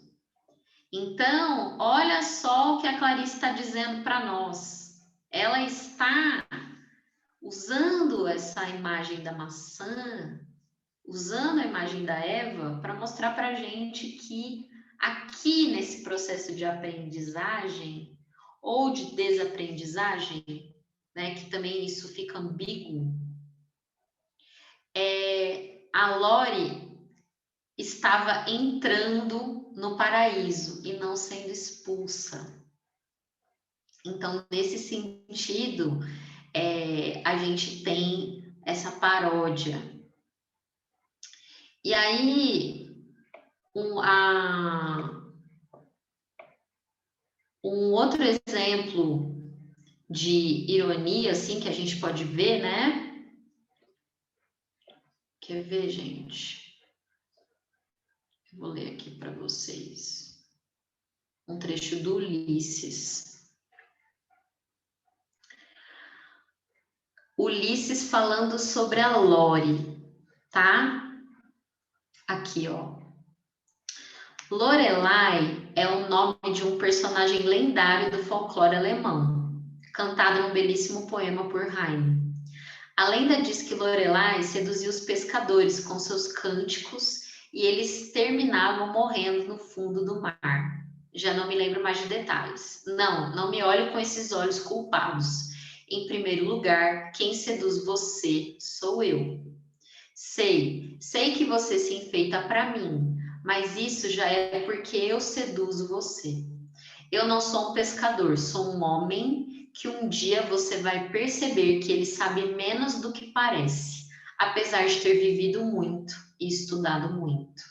Então, olha só o que a Clarice está dizendo para nós. Ela está usando essa imagem da maçã, usando a imagem da Eva, para mostrar para a gente que aqui nesse processo de aprendizagem ou de desaprendizagem, né, que também isso fica ambíguo, a Lori estava entrando no paraíso e não sendo expulsa. Então, nesse sentido, a gente tem essa paródia. E aí, um outro exemplo de ironia, assim, que a gente pode ver, né? Quer ver, gente? Vou ler aqui para vocês um trecho do Ulisses. Ulisses falando sobre a Lori, tá? Aqui, ó. Lorelai é o nome de um personagem lendário do folclore alemão, cantado num belíssimo poema por Heine. A lenda diz que Lorelai seduzia os pescadores com seus cânticos e eles terminavam morrendo no fundo do mar. Já não me lembro mais de detalhes. Não me olhe com esses olhos culpados. Em primeiro lugar, quem seduz você sou eu. Sei que você se enfeita para mim, mas isso já é porque eu seduzo você. Eu não sou um pescador, sou um homem que um dia você vai perceber que ele sabe menos do que parece, apesar de ter vivido muito e estudado muito.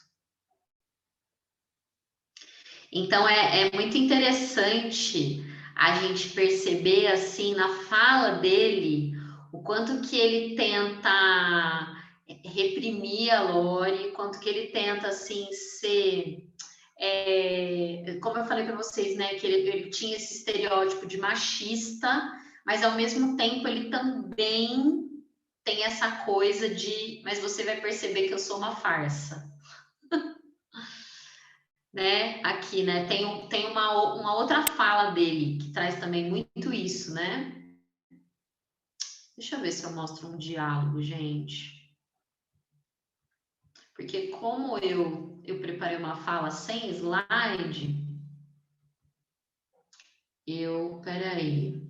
Então, é muito interessante a gente perceber, assim, na fala dele, o quanto que ele tenta reprimir a Lori, quanto que ele tenta, assim, ser... como eu falei para vocês, né, que ele tinha esse estereótipo de machista, mas ao mesmo tempo ele também tem essa coisa de, mas você vai perceber que eu sou uma farsa. Né? Aqui, né? Tem uma outra fala dele que traz também muito isso, né? Deixa eu ver se eu mostro um diálogo, gente. Porque como eu preparei uma fala sem slide, peraí.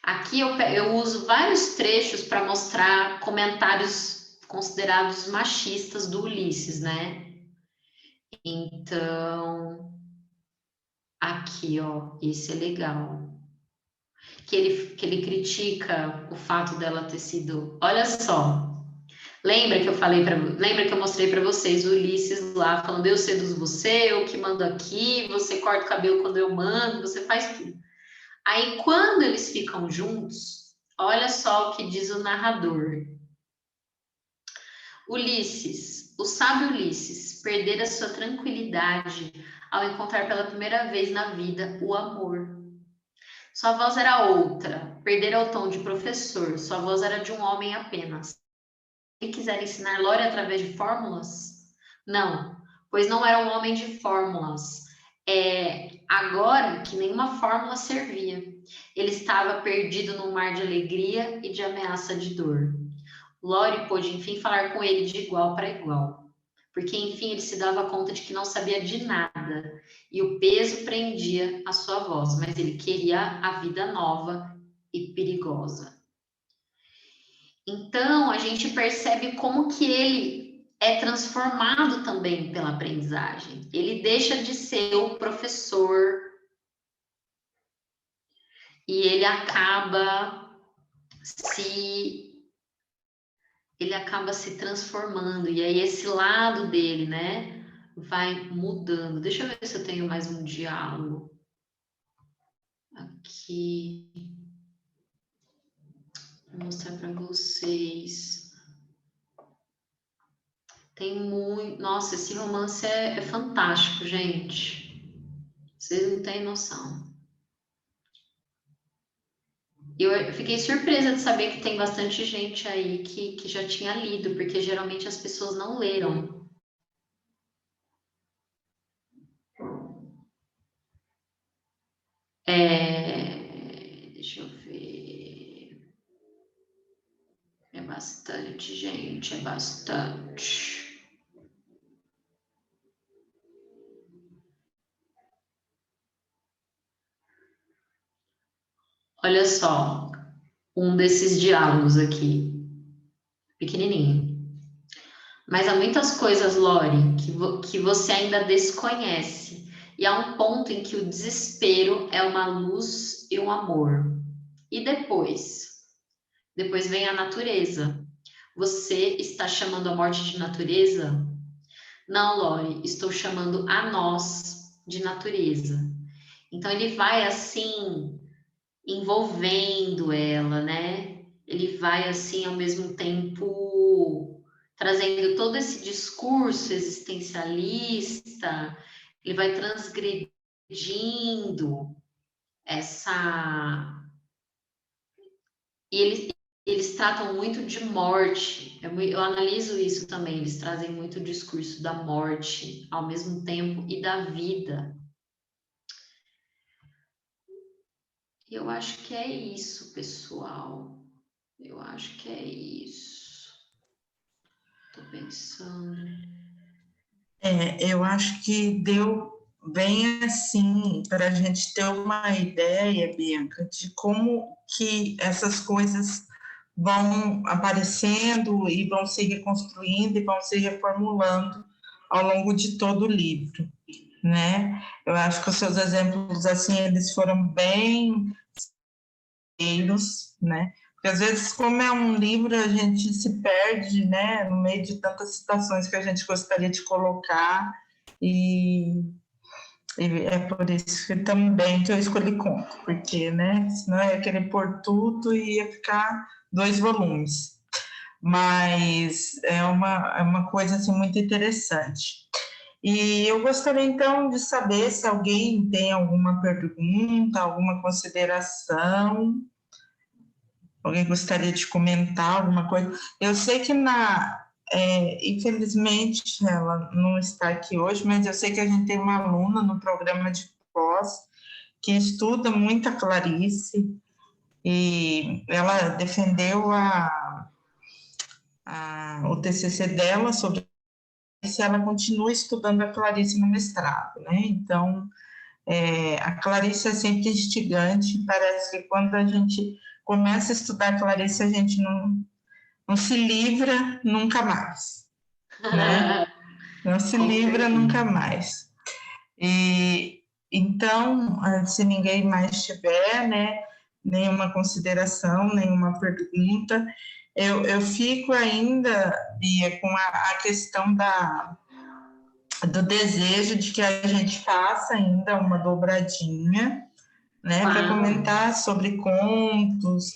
Aqui eu uso vários trechos para mostrar comentários considerados machistas do Ulisses, né? Então, aqui, ó, esse é legal. Que ele critica o fato dela ter sido... Olha só, lembra que eu mostrei para vocês o Ulisses lá falando, eu seduzo você, eu que mando aqui, você corta o cabelo quando eu mando, você faz tudo. Aí, quando eles ficam juntos, olha só o que diz o narrador. Ulisses, o sábio Ulisses, perdera sua tranquilidade ao encontrar pela primeira vez na vida o amor. Sua voz era outra, perdera o tom de professor, sua voz era de um homem apenas. Ele quiser ensinar Lori através de fórmulas? Não, pois não era um homem de fórmulas. Agora que nenhuma fórmula servia. Ele estava perdido num mar de alegria e de ameaça de dor. Lori pôde, enfim, falar com ele de igual para igual, porque, enfim, ele se dava conta de que não sabia de nada, e o peso prendia a sua voz, mas ele queria a vida nova e perigosa. Então, a gente percebe como que ele é transformado também pela aprendizagem. Ele deixa de ser o professor e ele acaba se transformando, e aí esse lado dele, né, vai mudando. Deixa eu ver se eu tenho mais um diálogo. Aqui. Vou mostrar para vocês. Tem muito... Nossa, esse romance é fantástico, gente. Vocês não têm noção. Eu fiquei surpresa de saber que tem bastante gente aí que já tinha lido, porque geralmente as pessoas não leram. Deixa eu ver. É bastante, gente, é bastante. Olha só, um desses diálogos aqui, pequenininho. Mas há muitas coisas, Lori, que você ainda desconhece. E há um ponto em que o desespero é uma luz e um amor. E depois? Depois vem a natureza. Você está chamando a morte de natureza? Não, Lori, estou chamando a nós de natureza. Então ele vai assim envolvendo ela, né? Ele vai assim ao mesmo tempo trazendo todo esse discurso existencialista, ele vai transgredindo essa... E eles tratam muito de morte, eu analiso isso também, eles trazem muito o discurso da morte ao mesmo tempo e da vida. Eu acho que é isso, pessoal. Eu acho que é isso. Tô pensando. Eu acho que deu bem assim para a gente ter uma ideia, Bianca, de como que essas coisas vão aparecendo e vão se reconstruindo e vão se reformulando ao longo de todo o livro, né? Eu acho que os seus exemplos assim eles foram bem cheios, né? Porque às vezes, como é um livro, a gente se perde, né, no meio de tantas citações que a gente gostaria de colocar, e é por isso que também que eu escolhi conto, porque, né, senão eu ia querer pôr tudo e ia ficar 2 volumes. Mas é uma coisa assim, muito interessante. E eu gostaria, então, de saber se alguém tem alguma pergunta, alguma consideração. Alguém gostaria de comentar alguma coisa? Eu sei que infelizmente ela não está aqui hoje, mas eu sei que a gente tem uma aluna no programa de pós que estuda muito a Clarice e ela defendeu o TCC dela sobre se ela continua estudando a Clarice no mestrado, né? Então, a Clarice é sempre instigante, parece que quando a gente começa a estudar a Clarice, a gente não se livra nunca mais, né? Não se livra nunca mais. E então, se ninguém mais tiver, né, nenhuma consideração, nenhuma pergunta, eu fico ainda, Bia, com a questão do desejo de que a gente faça ainda uma dobradinha, né, para comentar sobre contos,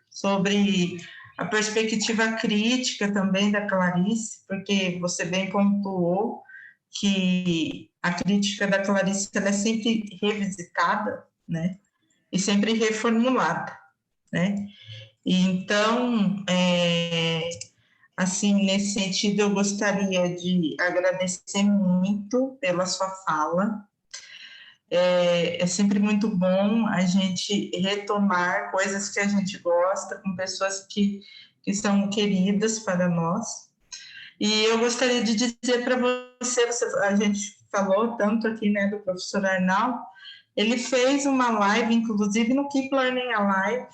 sobre a perspectiva crítica também da Clarice, porque você bem pontuou que a crítica da Clarice ela é sempre revisitada, né, e sempre reformulada, né. E então, assim, nesse sentido, eu gostaria de agradecer muito pela sua fala. É sempre muito bom a gente retomar coisas que a gente gosta com pessoas que são queridas para nós. E eu gostaria de dizer para você, a gente falou tanto aqui, né, do professor Arnaldo, ele fez uma live, inclusive no Keep Learning Alive,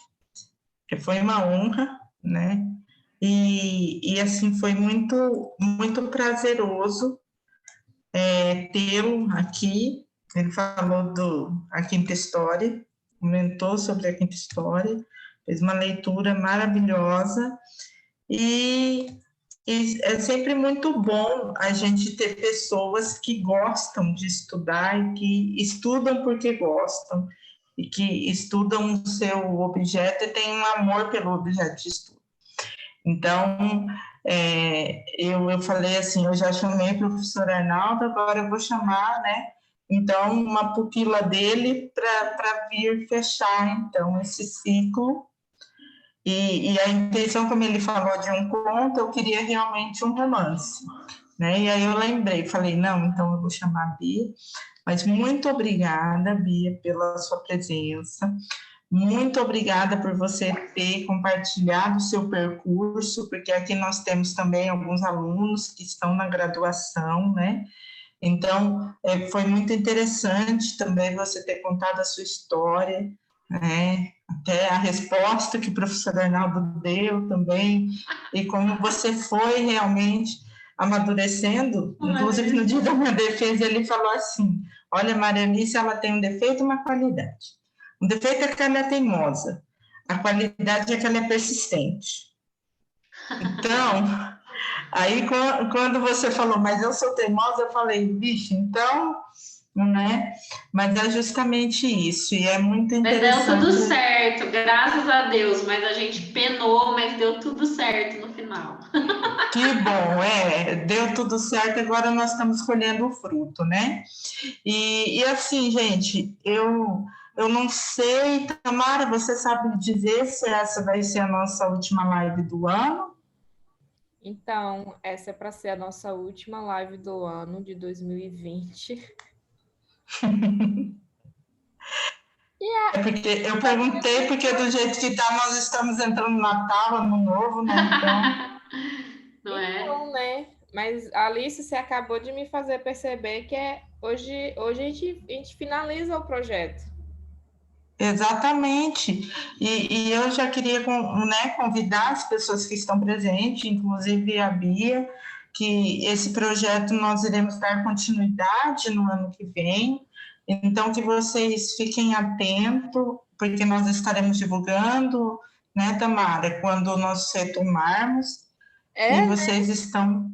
que foi uma honra, né? E assim, foi muito, muito prazeroso tê-lo aqui. Ele falou A Quinta História, comentou sobre A Quinta História, fez uma leitura maravilhosa e é sempre muito bom a gente ter pessoas que gostam de estudar e que estudam porque gostam e que estudam o seu objeto e têm um amor pelo objeto de estudo. Então, eu falei assim, eu já chamei o professor Arnaldo, agora eu vou chamar, né, então, uma pupila dele para vir fechar, então, esse ciclo. E a intenção, como ele falou de um conto, eu queria realmente um romance, né? E aí eu lembrei, falei, não, então eu vou chamar a Bia, mas muito obrigada, Bia, pela sua presença, muito obrigada por você ter compartilhado o seu percurso, porque aqui nós temos também alguns alunos que estão na graduação, né? Então, foi muito interessante também você ter contado a sua história, né? Até a resposta que o professor Arnaldo deu também, e como você foi realmente amadurecendo. Inclusive, no dia da minha defesa, ele falou assim, olha, Maria Alice, ela tem um defeito e uma qualidade. O defeito é que ela é teimosa, a qualidade é que ela é persistente. Então, aí quando você falou, mas eu sou teimosa, eu falei, vixe, então, né? Mas é justamente isso, e é muito interessante. Mas deu tudo certo, graças a Deus, mas a gente penou, mas deu tudo certo no final. Que bom, deu tudo certo, agora nós estamos colhendo o fruto, né? E assim, gente, eu não sei, Tamara, você sabe dizer se essa vai ser a nossa última live do ano? Então, essa é para ser a nossa última live do ano de 2020. Porque eu perguntei, porque do jeito que está, nós estamos entrando no Natal, Ano Novo, né? Então... Não é? Então, né? Mas, Alice, você acabou de me fazer perceber que hoje a gente finaliza o projeto. Exatamente. E eu já queria, né, convidar as pessoas que estão presentes, inclusive a Bia, que esse projeto nós iremos dar continuidade no ano que vem. Então, que vocês fiquem atentos, porque nós estaremos divulgando, né, Tamara, quando nós retomarmos. E vocês estão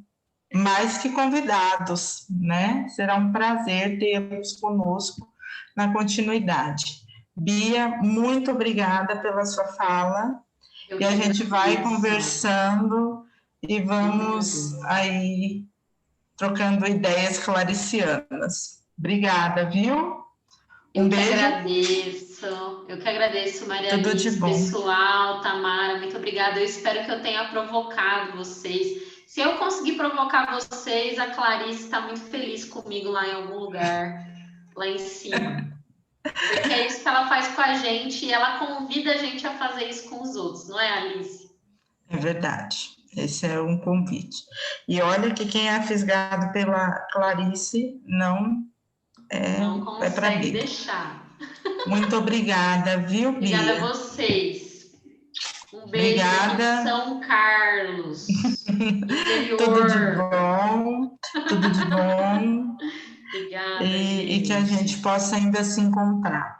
mais que convidados, né? Será um prazer tê-los conosco na continuidade. Bia, muito obrigada pela sua fala. E a gente vai conversando e vamos aí trocando ideias claricianas. Obrigada, viu? Beijo. Eu que agradeço, Maria Tudo Alice, de bom. Pessoal, Tamara, muito obrigada. Eu espero que eu tenha provocado vocês. Se eu conseguir provocar vocês, a Clarice está muito feliz comigo lá em algum lugar, lá em cima. Porque é isso que ela faz com a gente e ela convida a gente a fazer isso com os outros, não é, Alice? É verdade. Esse é um convite. E olha que quem é fisgado pela Clarice não consegue deixar. Muito obrigada, viu, Bia? Obrigada a vocês. Um beijo de São Carlos. Interior. Tudo de bom, tudo de bom. Obrigada, e que a gente possa ainda se encontrar.